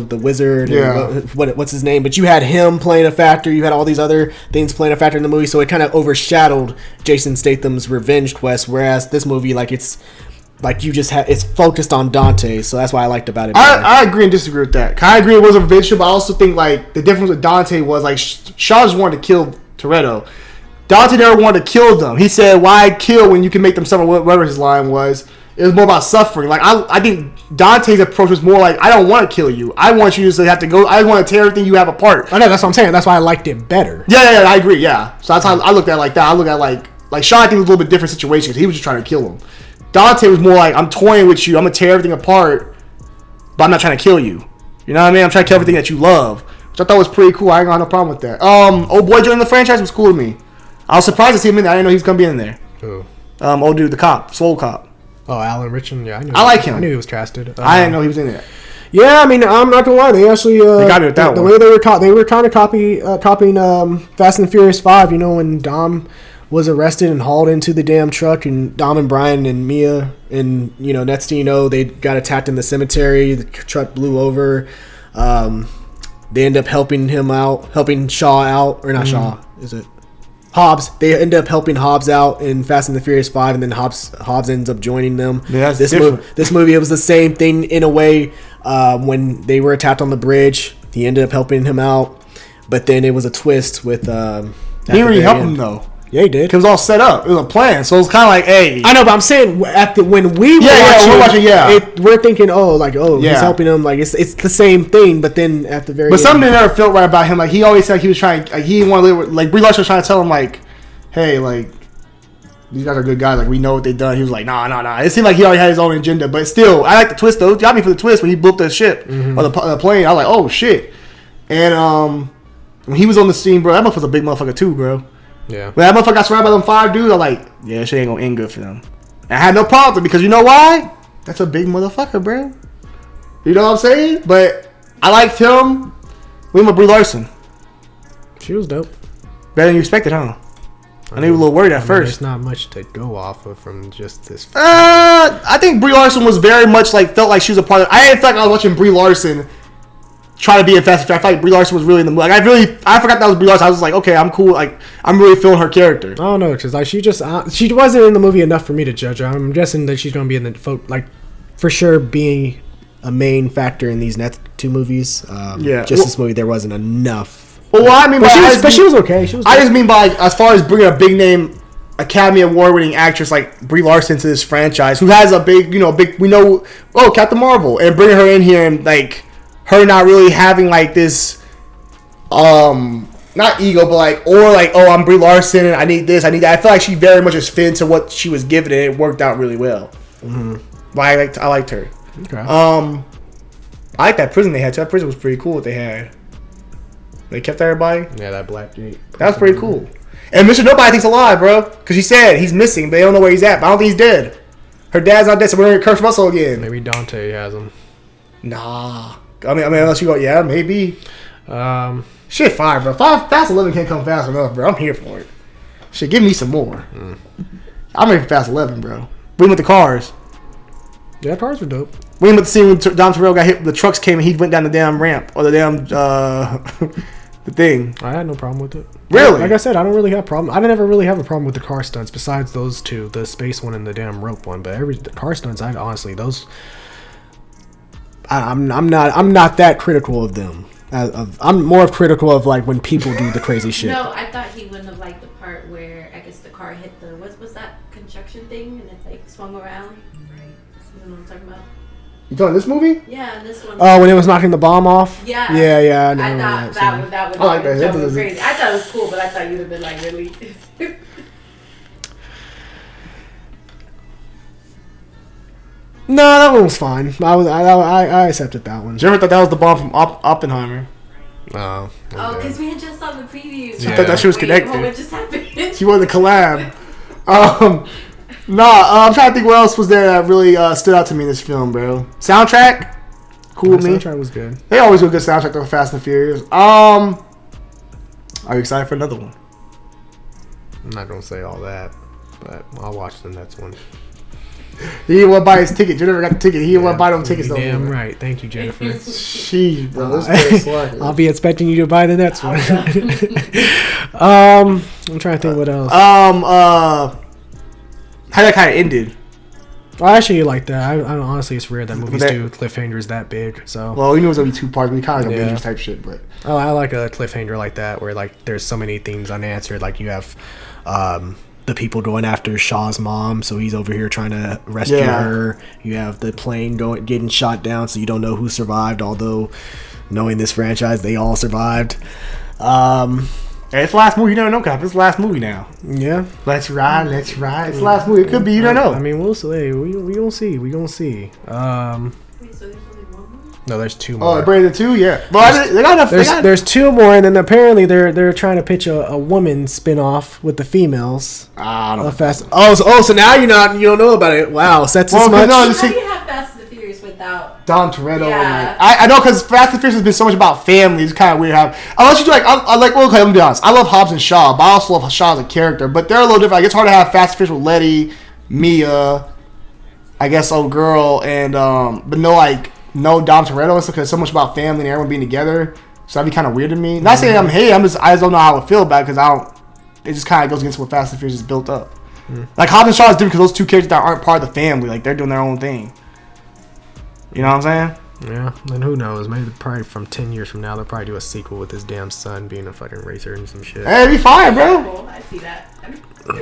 the wizard, yeah. What's his name? But you had him playing a factor. You had all these other things playing a factor in the movie, so it kind of overshadowed Jason Statham's revenge quest. Whereas this movie, like it's focused on Dante, so that's what I liked about it. I agree and disagree with that. I agree it was a revenge, but I also think like the difference with Dante was like Shaw just wanted to kill Toretto. Dante never wanted to kill them. He said, why kill when you can make them suffer? Whatever his line was. It was more about suffering. Like I think Dante's approach was more like, I don't want to kill you. I want you to have to go. I want to tear everything you have apart. I know, that's what I'm saying. That's why I liked it better. Yeah, I agree, yeah. So that's how I looked at it like that. I look at like Shaw, I think it was a little bit different situation because he was just trying to kill him. Dante was more like, I'm toying with you. I'm going to tear everything apart, but I'm not trying to kill you. You know what I mean? I'm trying to kill everything that you love, which I thought was pretty cool. I ain't got no problem with that. Old boy joining the franchise was cool to me. I was surprised to see him in there. I didn't know he was gonna be in there. Who? Old dude, the cop, Swole cop. Oh, Alan Richardson. Yeah, I knew. I like him. I knew he was casted. I didn't know he was in there. Yeah, I mean, I'm not gonna lie. They actually they got it with that the one. way they were kind of copying Fast and Furious 5. When Dom was arrested and hauled into the damn truck, and Dom and Brian and Mia, and next thing you know, they got attacked in the cemetery. The truck blew over. They end up helping Shaw out, or not Shaw? Is it? Hobbs. They end up helping Hobbs out in Fast and the Furious 5, and then Hobbs ends up joining them. Yeah, this movie, it was the same thing in a way. When they were attacked on the bridge, he ended up helping him out, but then it was a twist with. He didn't really help him though. Yeah, he did. It was all set up. It was a plan, so it was kind of like, hey. I know, but I'm saying when we were watching, we're thinking, he's helping him. Like it's the same thing, but then at the very end. But something never felt right about him. Like he always said he was trying. Like he didn't want to live. Like Brie Larson was trying to tell him, like, hey, like these guys are good guys. Like we know what they've done. He was like, nah. It seemed like he already had his own agenda. But still, I like the twist though. It got me for the twist when he blew up the ship or the plane. I was like, oh shit. And when he was on the scene, bro, that motherfucker's a big motherfucker too, bro. Yeah. When that motherfucker got surrounded by them 5 dudes, I'm like, yeah, shit ain't gonna end good for them. And I had no problem with it because you know why? That's a big motherfucker, bro. You know what I'm saying? But I liked him. With my Brie Larson. She was dope. Better than you expected, huh? I know you were a little worried at first. There's not much to go off of from just this. I think Brie Larson was very much like, felt like she was a part of. I didn't feel like I was watching Brie Larson try to be in Fast and Furious. I felt like Brie Larson was really in the movie. Like I forgot that was Brie Larson. I was like, okay, I'm cool. Like I'm really feeling her character. I don't know, because like she wasn't in the movie enough for me to judge her. I'm guessing that she's gonna be in the like for sure being a main factor in these next 2 movies. This movie there wasn't enough. Well, what I mean, she was okay. I just mean by as far as bringing a big name Academy Award winning actress like Brie Larson to this franchise, who has a big, we know, Captain Marvel, and bringing her in here and like her not really having like this, not ego, but like, or like, I'm Brie Larson and I need this, I need that. I feel like she very much is fit into what she was given and it worked out really well. Mm-hmm. But I liked her. Okay. I like that prison they had too. That prison was pretty cool. What they had, they kept everybody. Yeah, that black gate. That was pretty cool. And Mr. Nobody thinks alive, bro. Because he said he's missing, but they don't know where he's at. But I don't think he's dead. Her dad's not dead, so we're going to Kurt Russell again. Maybe Dante has him. Nah. I mean, unless you go, yeah, maybe. Shit, fire, bro. Fast 11 can't come fast enough, bro. I'm here for it. Shit, give me some more. I'm ready for Fast 11, bro. We went with the cars. Yeah, cars were dope. We went with the scene when Dom Toretto got hit. The trucks came and he went down the damn ramp. Or the damn, the thing. I had no problem with it. Really? Like I said, I don't really have a problem. I never really have a problem with the car stunts besides those 2, the space one and the damn rope one. But the car stunts, I honestly, those, I'm not that critical of them. I'm more critical of like when people do the crazy shit. No, I thought he wouldn't have liked the part where I guess the car hit the what was that construction thing and it like swung around. You know what I'm talking about? You talking this movie? Yeah, this one. Oh, when it was knocking the bomb off? Yeah. Yeah. I thought that would like that. That was crazy. I thought it was cool, but I thought you'd have been like, really? No, that one was fine. I accepted that one. Jennifer thought that was the bomb from Oppenheimer. Oh, because we had just saw the preview. She thought that she was connected. What just happened? She wanted to collab. I'm trying to think what else was there that really stood out to me in this film, bro. Soundtrack, cool with me. Soundtrack was good. They always do a good soundtrack to Fast and Furious. Are you excited for another one? I'm not gonna say all that, but I'll watch the next one. He didn't want to buy his ticket. Jennifer got the ticket. He didn't want to buy them tickets. Damn right. Thank you, Jennifer. She, bro, this I'll be expecting you to buy the next one. I'm trying to think what else. How that kind of ended. I actually like that. I honestly, it's rare that movies do cliffhangers that big. So well, we knew it was gonna be 2 parts. We kind of like Avengers type shit, but I like a cliffhanger like that where like there's so many things unanswered. Like you have the people going after Shaw's mom, so he's over here trying to rescue her. You have the plane getting shot down, so you don't know who survived. Although knowing this franchise, they all survived. Hey, it's the last movie. You don't know, Cap. It's the last movie now. Yeah. Let's ride. It's the last movie. It could be. You don't know. I mean, we'll see. We gonna see. We gonna see. Wait, so there's only one more? No, there's 2 more. Oh, Brandon 2, yeah. Well, they got enough. There's 2 more, and then apparently they're trying to pitch a woman spin-off with the females. I don't know. Fast. So now you don't know about it. Wow, sets this much. No, how do you have Fast and the Furious without Dom Toretto? Yeah. I know because Fast and Furious has been so much about family. It's kind of weird how unless you do okay, let me be honest. I love Hobbs and Shaw, but I also love Shaw as a character. But they're a little different. Like, it's hard to have Fast and Furious with Letty, Mia, I guess old girl, and but no Dom Toretto. It's because it's so much about family and everyone being together. So that'd be kind of weird to me. Not saying I just don't know how I would feel about it because it just kind of goes against what Fast and Furious is built up. Like Hobbs and Shaw is different because those 2 characters that aren't part of the family, like they're doing their own thing. You know what I'm saying? Yeah, and who knows? Maybe probably from 10 years from now, they'll probably do a sequel with his damn son being a fucking racer and some shit. Hey, be fine, bro. I see that.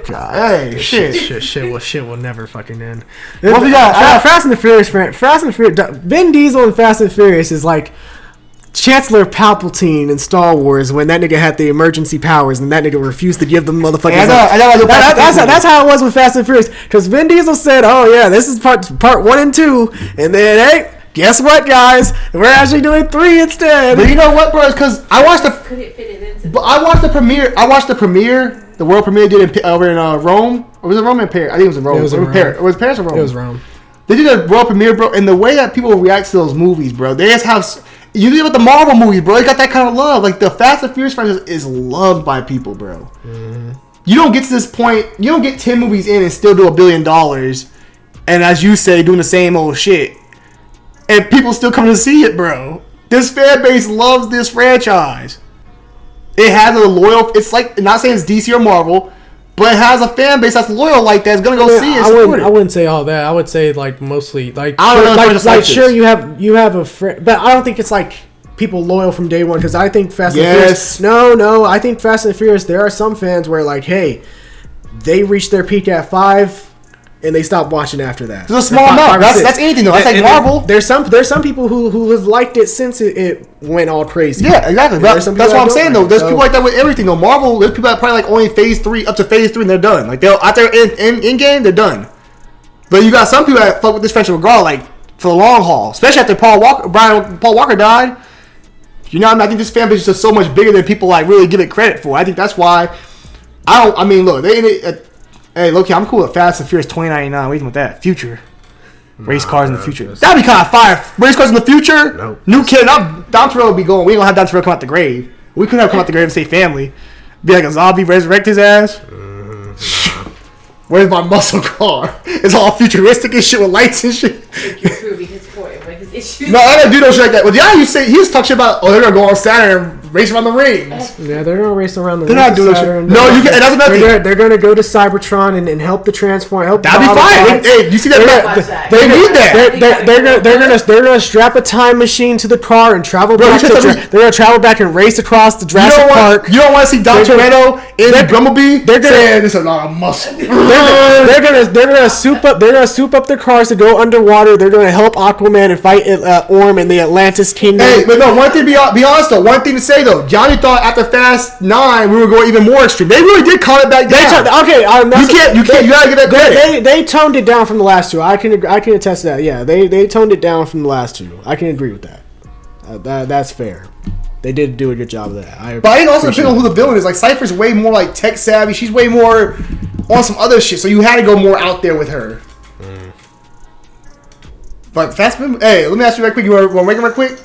God, hey, shit will never fucking end. What we got? Fast and the Furious. Vin Diesel in Fast and Furious is like Chancellor Palpatine in Star Wars when that nigga had the emergency powers and that nigga refused to give them motherfuckers. That's how it was with Fast and Furious. Because Vin Diesel said, "Oh yeah, this is part 1 and 2," and then hey, guess what, guys? We're actually doing 3 instead. But you know what, bro? It's because I watched the. Could it fit it into? But I watched the premiere. The world premiere did over in Rome. Or was it Rome and Paris? I think it was in Rome. It was in Rome. It was Paris or Rome? It was Rome. They did a world premiere, bro, and the way that people react to those movies, bro, they just have. You do with the Marvel movies, bro. They got that kind of love. Like the Fast and Furious franchise is loved by people, bro. Mm-hmm. You don't get to this point. You don't get 10 movies in and still do $1 billion, and as you say, doing the same old shit, and people still come to see it, bro. This fan base loves this franchise. It has a loyal. It's like, not saying it's DC or Marvel, but it has a fan base that's loyal like that. It's gonna go see it. I wouldn't say all that. I would say like mostly like I don't know. Like sure you have a friend, but I don't think it's like people loyal from day one, because I think Fast and Furious. No, I think Fast and Furious. There are some fans where like, hey, they reached their peak at 5. And they stopped watching after that. It's a small amount. That's anything though. That's like Marvel. There's some people who have liked it since it went all crazy. Yeah, exactly. That's what I'm saying though. There's people like that with everything though. Marvel, there's people that probably like only phase 3 up to phase 3 and they're done. Like they'll out there in game, they're done. But you got some people that fuck with this franchise regard, like for the long haul. Especially after Paul Walker died. You know what I mean? I think this fan base is just so much bigger than people like really give it credit for. I think that's why look, hey, low-key, I'm cool with Fast and Furious 2099. Waiting with that. Future. Race cars in the future. That'd be kind of fire. Race cars in the future? Nope. New kid. Don Terrell would be going. We ain't going to have Don Terrell come out the grave. We couldn't have come out the grave and say family. Be like a zombie, resurrect his ass. Where's my muscle car? It's all futuristic and shit with lights and shit. No, I don't do no shit like that. Well, yeah, you say he was talking shit about, they're gonna go on Saturn and race around the rings. Yeah, they're gonna race around the rings. They're not doing shit. No, you can. That's another thing. They're gonna go to Cybertron and help the transform. That'd be fine. Hey, you see that? They need that. They're gonna strap a time machine to the car and travel back. They're gonna travel back and race across the Jurassic Park. You don't want to see Don Toretto in Bumblebee? They're saying this is a lot of muscle. They're gonna soup up. They're gonna soup up their cars to go underwater. They're gonna help Aquaman and fight Orm in the Atlantis Kingdom. Hey, but no, one thing be honest though. One thing to say though, Johnny thought after Fast 9 we were going even more extreme. They really did calm it back down. You can't. You gotta give that credit. They toned it down from the last 2. I can attest to that. Yeah, they toned it down from the last 2. I can agree with that. That's fair. They did do a good job of that. But I think also depending on who the villain is. Like Cypher's way more like tech savvy. She's way more on some other shit. So you had to go more out there with her. But Fast Food. Hey, let me ask you right quick. You want to make it right quick?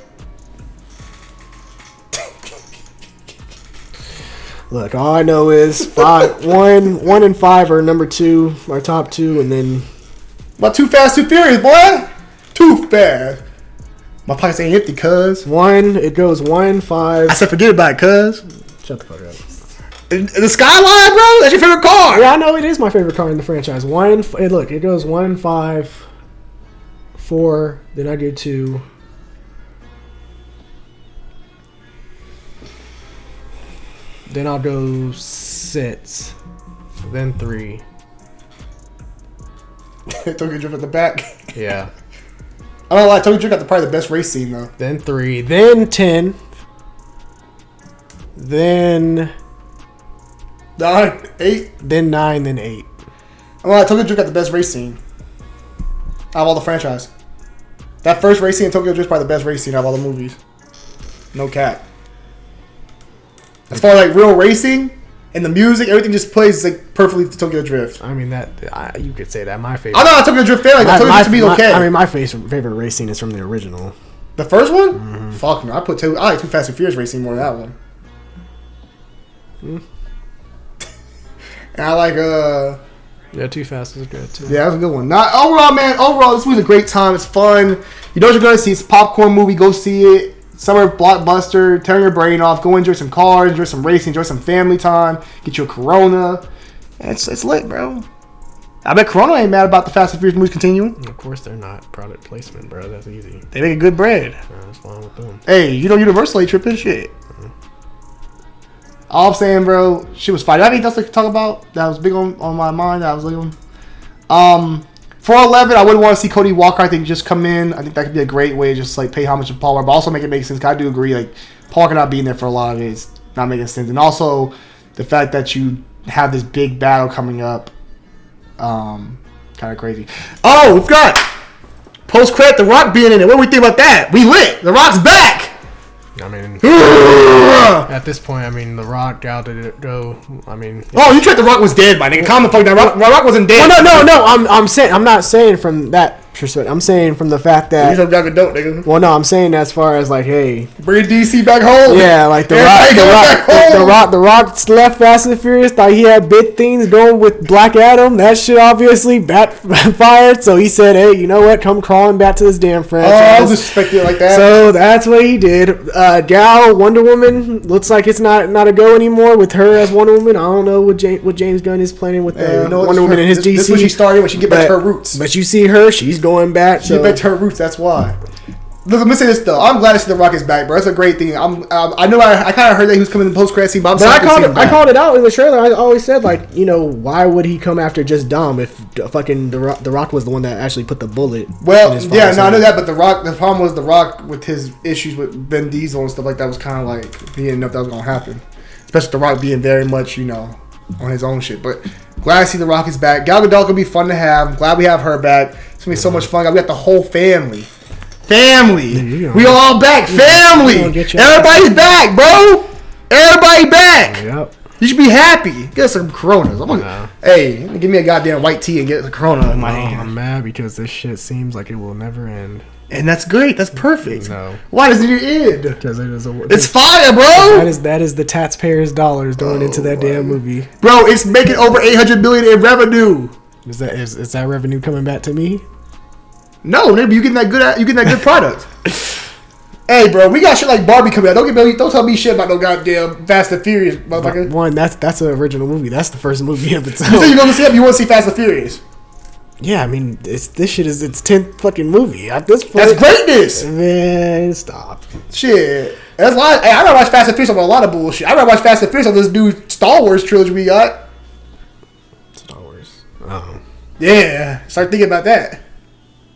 Look, all I know is 1 and 5 are number 2, our top 2, and then about Too Fast, Too Furious, boy. Too fast. My pockets ain't empty, cuz. 1. It goes 1, 5. I said forget about it, cuz. Shut the fuck up. The Skyline, bro. That's your favorite car. Yeah, I know it is my favorite car in the franchise. It goes 1, 5, 4. Then I do 2. Then I'll go 6. Then 3. Tokyo Drift at the back. Yeah. I don't lie. Tokyo Drift got probably the best race scene though. Then 3. Then 10. Then 9, 8. Then 9. Then 8. I don't lie. Tokyo Drift got the best race scene out of all the franchise. That first race scene in Tokyo Drift is probably the best race scene out of all the movies. No cap. As far as like real racing and the music, everything just plays like perfectly to Tokyo Drift. I mean you could say that. My favorite. I'm not a Tokyo Drift fan. Like Tokyo Drift to be okay. I mean, my favorite race scene is from the original. The first one? Mm-hmm. Fuck no. I like Too Fast and Furious racing more than that one. And I like yeah, Too Fast is good too. Yeah, that was a good one. Not overall, man. Overall, this was a great time. It's fun. You know what you're gonna see. It's a popcorn movie. Go see it. Summer blockbuster, turn your brain off, go enjoy some cars, enjoy some racing, enjoy some family time, get you a Corona. It's lit, bro. I bet Corona ain't mad about the Fast and Furious movies continuing. Of course they're not. Product placement, bro. That's easy. They make a good bread. That's fine with them. Hey, you know Universal ain't tripping shit. Mm-hmm. All I'm saying, bro, shit was fire. Do you have anything else to talk about that was big on my mind that I was looking on? 411, I wouldn't want to see Cody Walker, I think, just come in. I think that could be a great way to just like pay homage to Paul Walker, but also make it make sense. I do agree, like Paul Walker not being there for a lot of it is not making sense. And also the fact that you have this big battle coming up, kind of crazy. Oh, we've got post-credit, The Rock being in it. What do we think about that? We lit. The Rock's back. I mean, at this point, I mean, The Rock out to go. I mean, oh, you tried The Rock was dead, my nigga. Calm the fuck down. Rock wasn't dead. Well, no. I'm not saying from that I'm saying from the fact that. He's a young adult, nigga. Well, no, I'm saying as far as like, hey, bring DC back home. Yeah, like the Rock left Fast and Furious. Thought he had big things going with Black Adam. That shit obviously backfired. So he said, hey, you know what? Come crawling back to this damn franchise. Oh, I was expecting it like that. So that's what he did. Gal, Wonder Woman, looks like it's not a go anymore with her as Wonder Woman. I don't know what James Gunn is planning with Wonder Woman in his DC. This is when she started, when she get back to her roots. But you see her, she's going back. She get back to her roots, that's why. Let me say this though. I'm glad to see The Rock is back, bro. That's a great thing. I know I kind of heard that he was coming in the post-credit scene, but I called it out in the trailer. I always said, like, you know, why would he come after just Dom if fucking The Rock was the one that actually put the bullet? Well, yeah, no, I know that, but the problem was The Rock with his issues with Vin Diesel and stuff like that was kind of like he didn't know if that was gonna happen, especially The Rock being very much, you know, on his own shit. But glad to see The Rock is back. Gal Gadot gonna be fun to have. I'm glad we have her back. It's gonna be so much fun. We got the whole family. We all back. Family. Everybody's back, bro. Everybody back. Yep. You should be happy. Get some Coronas. Hey, give me a goddamn white tea and get a Corona in my hand. I'm mad because this shit seems like it will never end. And that's great. That's perfect. No. Why does it end? Because it's fire, bro. That is the taxpayers' dollars going into that damn movie. Bro, it's making over $800 billion in revenue. Is that revenue coming back to me? No, nigga, you getting that good product. Hey, bro, we got shit like Barbie coming out. Don't tell me shit about no goddamn Fast and Furious, motherfucker. One, that's an original movie. That's the first movie of its own. You say you gonna see it? You want to see Fast and Furious? Yeah, I mean, this shit is its 10th fucking movie at this point. That's greatness. Man, stop. Shit, that's a lot. Hey, I gotta watch Fast and Furious on a lot of bullshit. I gotta watch Fast and Furious on this new Star Wars trilogy we got. Star Wars. Oh. Yeah, start thinking about that.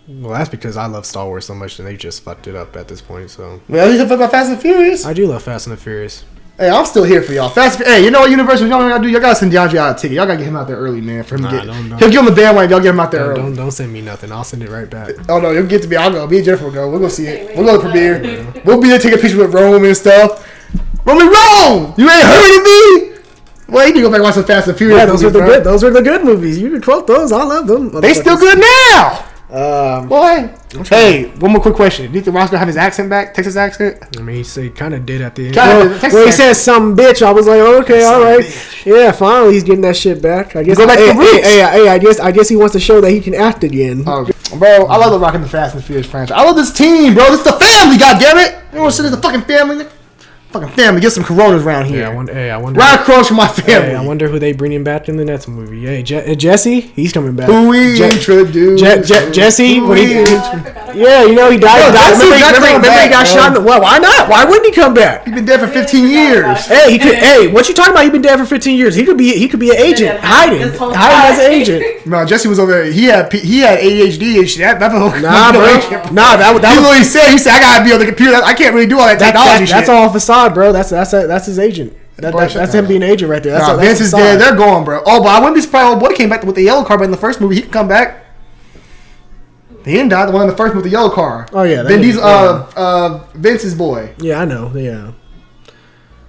Well, that's because I love Star Wars so much, and they just fucked it up at this point. So. Well, you talking about Fast and Furious? I do love Fast and the Furious. Hey, I'm still here for y'all. Hey, you know what, Universal? Y'all gotta do? Y'all gotta send DeAndre out a ticket. Y'all gotta get him out there early, man. For him to get. He'll get on the bandwagon. Y'all get him out there early. Don't send me nothing. I'll send it right back. Oh no, you'll get to me. I'll go. Me and Jennifer will go. We'll go see it. We'll go to the premiere. We'll be there taking pictures with Rome and stuff. Rome! You ain't heard of me? Well, you need to go back and watch some Fast and Furious. Yeah, those are the good movies. You can quote those. I love them. They still good now. Boy. Hey, one more quick question. Do you think Ross gonna have his accent back? Texas accent? I mean, he kind of did at the end. Well, he said some bitch. I was like, okay, all right. Bitch. Yeah, finally he's getting that shit back. I guess. Go back to roots. I guess he wants to show that he can act again. Oh, bro, I love the Rock and the Fast and Furious franchise. I love this team, bro. This is the family, goddammit. You want to sit in the fucking family? Fucking family, get some Coronas around here. I wonder. Right across from my family. Hey, I wonder who they bringing back in the next movie. Hey, Jesse, he's coming back. Who we introduced? Jesse, yeah, you know he died. Remember he got shot. Well, why not? Why wouldn't he come back? He's been dead for 15 years. Hey, Hey, what you talking about? He's been dead for 15 years. He could be an agent, hiding as an agent. No, Jesse was over there. He had ADHD and shit. That's a whole that was what he said. He said, I gotta be on the computer. I can't really do all that technology shit. That's all facade, bro. That's his agent. That's him being an agent right there. That's Vince is dead. They're gone, bro. Oh, but I wouldn't be surprised. Old boy came back with the yellow car, but in the first movie, he can come back. He didn't die. The one in the first movie with the yellow car. Oh yeah, Vince's boy. Yeah, I know. Yeah.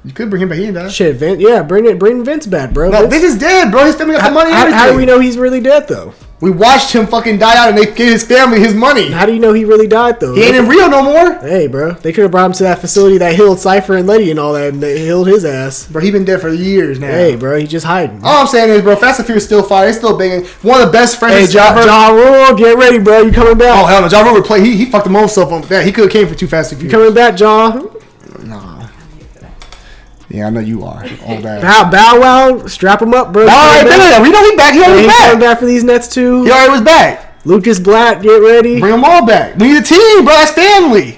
You could bring him back. He didn't die. Shit, Vince. Yeah, bring Vince back, bro. No, Vince is dead, bro. His family got the money and everything. How do we know he's really dead, though? We watched him fucking die out, and they gave his family his money. How do you know he really died, though? He ain't in Rio no more. Hey, bro. They could have brought him to that facility that healed Cypher and Letty and all that, and they healed his ass. Bro, he been dead for years now. Hey, bro. He just hiding. All I'm saying is, bro, Fast and Furious still fire. It's still banging. One of the best friends ever. Ja Rule, get ready, bro. You coming back. Oh, hell no. Ja Rule would play. He fucked himself on that. He could have came for Too Fast and Furious. You coming back, Ja? No. Yeah, I know you are. All bad. Bow Wow, strap him up, bro. All right, we know he back. He already back. Coming back for these Nets too. He already was back. Lucas Black, get ready. Bring them all back. We need a team, bro. That's family.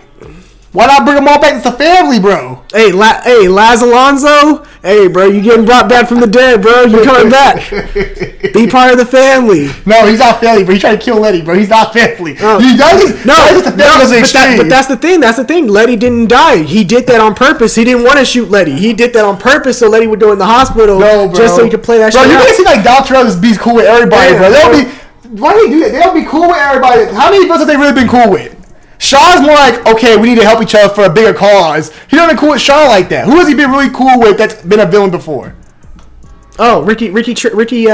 Why not bring them all back? It's a family, bro. Hey, Laz Alonso. Hey, bro, you getting brought back from the dead, bro. You coming back. Be part of the family. No, he's not family, bro. He's trying to kill Letty, bro. He's not family. But that's the thing. That's the thing. Letty didn't die. He did that on purpose. He didn't want to shoot Letty. He did that on purpose so Letty would go in the hospital just so he could play that shit out. Bro, you can't see like Dom Terrell just be cool with everybody, bro. Why do they do that? They don't be cool with everybody. How many villains have they really been cool with? Shaw's more like, okay, we need to help each other for a bigger cause. He don't been cool with Shaw like that. Who has he been really cool with that's been a villain before? Oh, Ricky. He wasn't called Ricky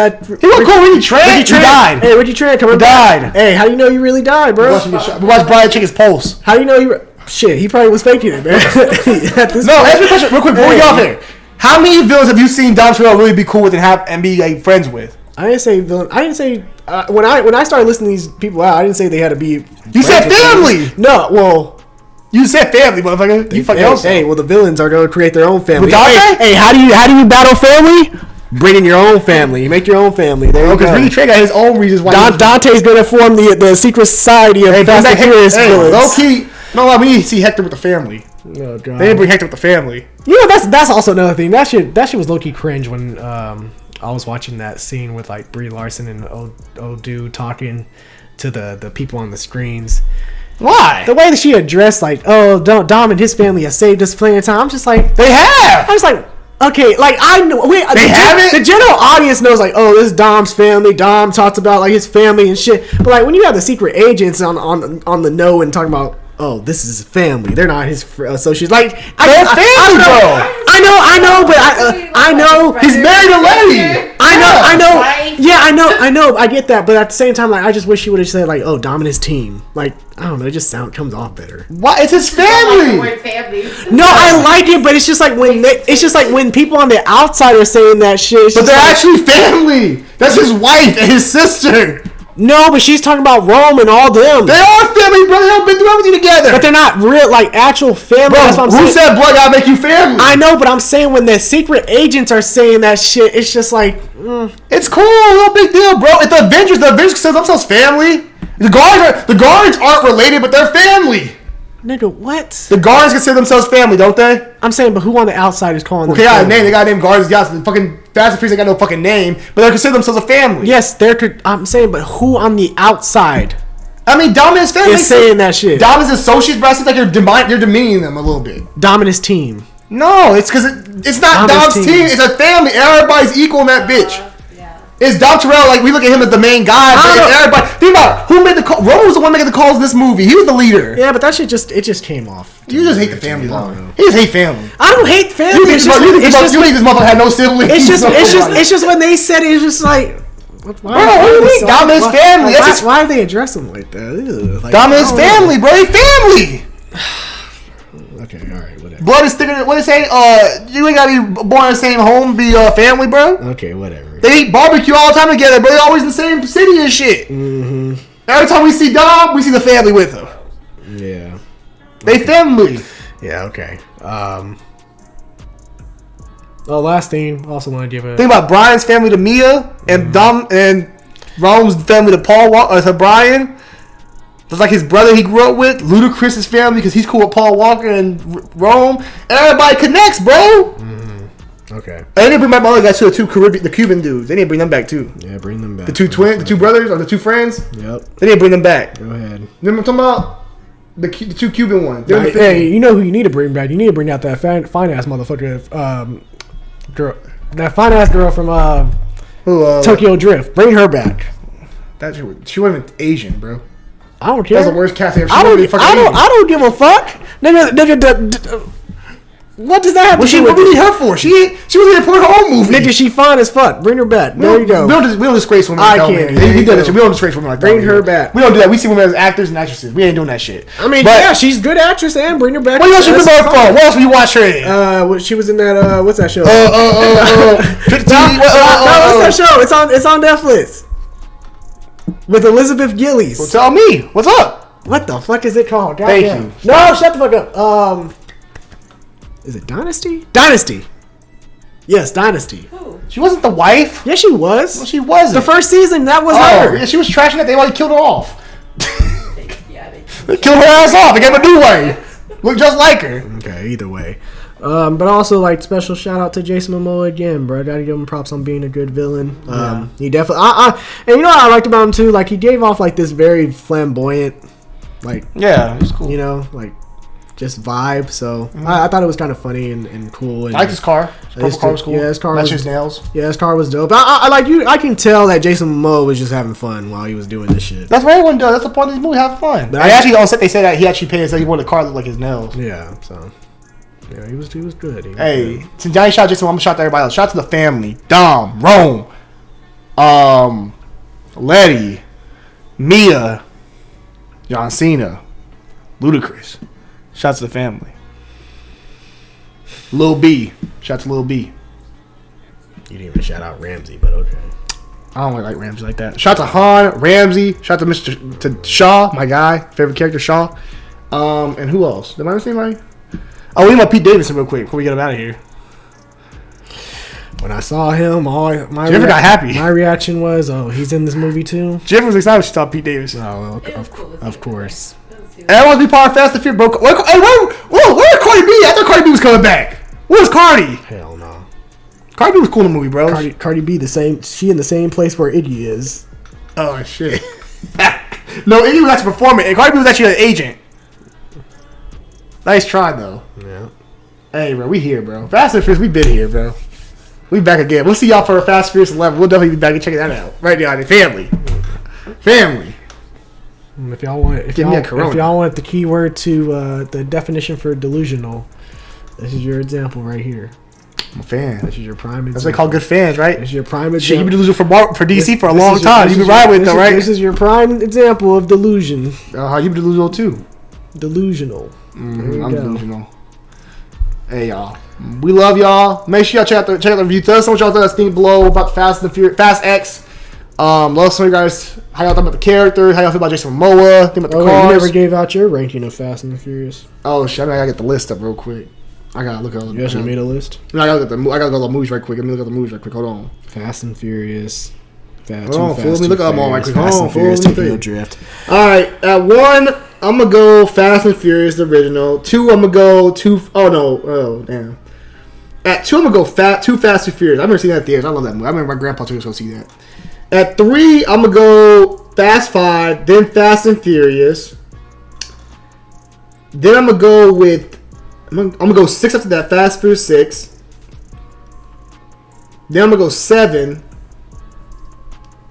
Trent. He died. Hey, Ricky Trent coming back. Hey, how do you know you really died, bro? We watched Brian check his pulse. How do you know you? Shit, he probably was faking it, man. Ask me a question real quick before we get off here. How many villains have you seen Dom Toretto really be cool with and be like friends with? I didn't say villain. I didn't say when I started listening to these people out. I didn't say they had to be. You said family. No, well. You said family, motherfucker. You fucking else. Hey, well, the villains are going to create their own family. With Dante? Hey, how do you battle family? Bring in your own family. You make your own family. There you go. Because Ricky Trey got his own reasons why. Dante's going to form the secret society of Fast and Furious villains. Low key. No, we need to see Hector with the family. Oh, God. They didn't bring Hector with the family. You know, that's also another thing. That shit was low key cringe when I was watching that scene with like Brie Larson and old dude talking to the people on the screens. Why? The way that she addressed like, Dom and his family have saved us plenty of time. I'm just like, they have. I was like, okay, like I know the general audience knows like, oh, this is Dom's family. Dom talks about like his family and shit. But like when you have the secret agents on the know and talking about, oh, this is his family. They're not his associates. Like, they're family, bro. I know, but I know he's married a lady. I know. Yeah, I know. I get that, but at the same time, like, I just wish he would have said like, oh, Dom and his team. Like, I don't know. It just comes off better. Why? It's his family. No, I like it, but it's just like when people on the outside are saying that shit. But they're actually family. That's his wife and his sister. No, but she's talking about Rome and all them. They are family, bro. They've been through everything together. But they're not real, like, actual family. Bro, that's what I'm saying. Who said blood gotta make you family? I know, but I'm saying when the secret agents are saying that shit, it's just like, It's cool. No big deal, bro. It's the Avengers consider themselves family. The guards aren't related, but they're family. Nigga, what? The guards consider themselves family, don't they? I'm saying, but who on the outside is calling them family? family? They got a name. Guards, guys, the fucking Fast and Furious, they got no fucking name, but they consider themselves a family. Yes, I'm saying, but who on the outside? I mean, Dom and his family is saying that shit. Dom is associates, but I think like you're demeaning them a little bit. Dom and his team. No, it's because it's not Dom's team. It's a family. Everybody's equal in that bitch. It's Dom Toretto, like, we look at him as the main guy, but everybody... Think about it. Who made the call? Roman was the one making the calls in this movie. He was the leader. Yeah, but that shit just came off. You just hate the family, though. He just hate family. I don't hate family. You think this motherfucker had no siblings? It's just when they said it, it's just like... Why Dom is family. Why do they address him like that? Like, Dom is family, bro. He's family. Okay, alright, whatever. Blood is thicker than... What they say? You ain't gotta be born in the same home, be family, bro. Okay, whatever. They eat barbecue all the time together, but they always in the same city and shit. Mm-hmm. Every time we see Dom, we see the family with him. Yeah. They family. Yeah, okay. Last thing, also want to give a... Think about Brian's family to Mia, and Dom and Rome's family to to Brian. That's like his brother he grew up with. Ludacris's family, because he's cool with Paul Walker and Rome. Everybody connects, bro. Mm-hmm. Okay. They didn't bring back my other guys too, the Cuban dudes. They didn't bring them back too. Yeah, bring them back. The two brothers, or the two friends. Yep. They didn't bring them back. Go ahead. Remember I'm talking about the two Cuban ones. Hey, you know who you need to bring back? You need to bring out that fine ass motherfucker, girl, that fine ass girl from Tokyo Drift. Bring her back. She wasn't even Asian, bro. I don't care. That's the worst cast ever. I don't give a fuck. Nigga, what does that have to do with what do you need her for? She was in her own movie. Nigga, she fine as fuck. Bring her back. There you go. We don't disgrace women like that. We don't disgrace women like that. Bring her back. We don't do that. We see women as actors and actresses. We ain't doing that shit. I mean, yeah, she's a good actress, and bring her back. What else you remember her from? What else will you watch her in? She was in that, what's that show? What's that show? It's on Netflix. With Elizabeth Gillies. Well, tell me. What's up? What the fuck is it called? Thank you. No, shut the fuck up. Is it Dynasty? Dynasty. Yes, Dynasty. Who? She wasn't the wife. Yeah, she was. Well, she wasn't. The first season, that was her. Yeah, she was trashing it. They already killed her off. They killed her ass off. They gave her a new wife. Look just like her. Okay, either way. But also, like, special shout out to Jason Momoa again, bro. Gotta give him props on being a good villain. He definitely. And you know what I liked about him too? Like, he gave off like this very flamboyant, like, yeah, it was cool. You know, like, just vibe. So I thought it was kind of funny and cool. And I liked his car. His car was cool. Yeah, his car was. His nails. Yeah, his car was dope. I like you. I can tell that Jason Momoa was just having fun while he was doing this shit. That's what everyone does. That's the point of this movie. Have fun. But actually on set they said that he actually paid. So he wanted the car to look like his nails. Yeah. So. Yeah, he was good. Hey, since Johnny shot Jason, I'm gonna shout to everybody else. Shout out to the family. Dom, Rome, Letty, Mia, John Cena, Ludacris. Shout out to the family. Lil B. Shout out to Lil B. You didn't even shout out Ramsey, but okay. I don't really like Ramsey like that. Shout out to Han, Ramsey. Shout out to Shaw, my guy, favorite character, Shaw. And who else? Did I miss anybody? Oh, we want Pete Davidson real quick before we get him out of here. When I saw him, Jennifer got happy. My reaction was, "Oh, he's in this movie too." Jennifer was excited when she saw Pete Davidson. Oh, of course. Everyone's be part of Fast and Furious, bro. Where Cardi B? I thought Cardi B was coming back. Where's Cardi? Hell no. Cardi B was cool in the movie, bro. Cardi B, she in the same place where Iggy is. Oh shit. No, Iggy was actually performing, and Cardi B was actually an agent. Nice try though. Yeah. Hey, bro, we here, bro. Fast and Furious, we been here, bro. We back again. We'll see y'all for Fast and Furious 11. We'll definitely be back and check that out. Right now, family. If y'all want the keyword to the definition for delusional, this is your example right here. I'm a fan. This is your prime example. That's what they call good fans, right? This is your prime example. Shit, you've been delusional for DC for a long time. You've been riding with them, right? This is your prime example of delusion. You've been delusional too. Delusional. I'm delusional. Hey y'all, we love y'all. Make sure y'all check out the review. Tell us what y'all think below about Fast X. Let us know, you guys, how y'all think about the character, how y'all feel about Jason Momoa, think about the cars. You never gave out your ranking of Fast and the Furious. Oh shit! I gotta get the list up real quick. I gotta look at all the. You actually made a list? No, I gotta go at the movies right quick. Let me look at the movies right quick. Hold on. Fast and Furious. Hold on, fool. Let me look at them all right quick. Fast and Furious Tokyo Drift. All right, at 1, I'm gonna go Fast and Furious the original. 2, I'm gonna go oh damn. At 2, I'm gonna go Too Fast and Furious. I've never seen that in theaters. I love that movie. I remember my grandpa took us to go see that. At 3, I'm gonna go Fast 5, then Fast and Furious. Then I'm gonna go with I'm gonna go 6 after that, Fast and Furious 6. Then I'm gonna go 7.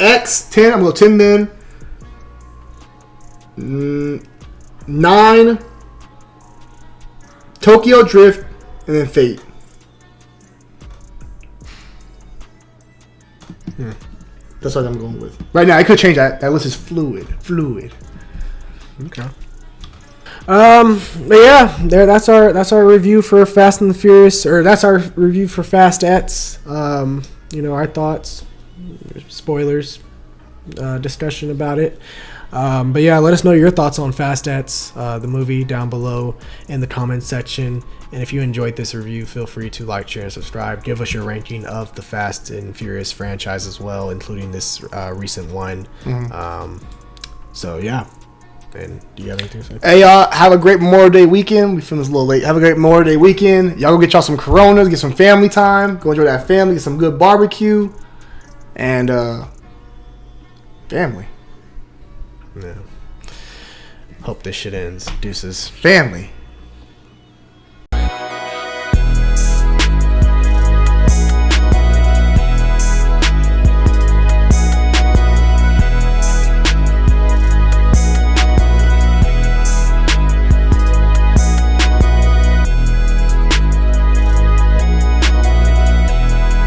X 10. I'm gonna go 10 then. 9. Tokyo Drift, and then Fate. That's what I'm going with. Right now, I could change that. That list is fluid. Okay. But yeah, that's our review for Fast and the Furious, or that's our review for Fast X. Our thoughts, spoilers, discussion about it. But yeah, let us know your thoughts on Fast X, the movie, down below in the comments section. And if you enjoyed this review, feel free to like, share, and subscribe. Give us your ranking of the Fast and Furious franchise as well, including this recent one. So yeah. And do you have anything to say? Hey y'all, have a great Memorial Day weekend. We filmed this a little late. Have a great Memorial Day weekend. Y'all go get y'all some Coronas, get some family time. Go enjoy that family, get some good barbecue. And family. Yeah. Hope this shit ends. Deuces. Family.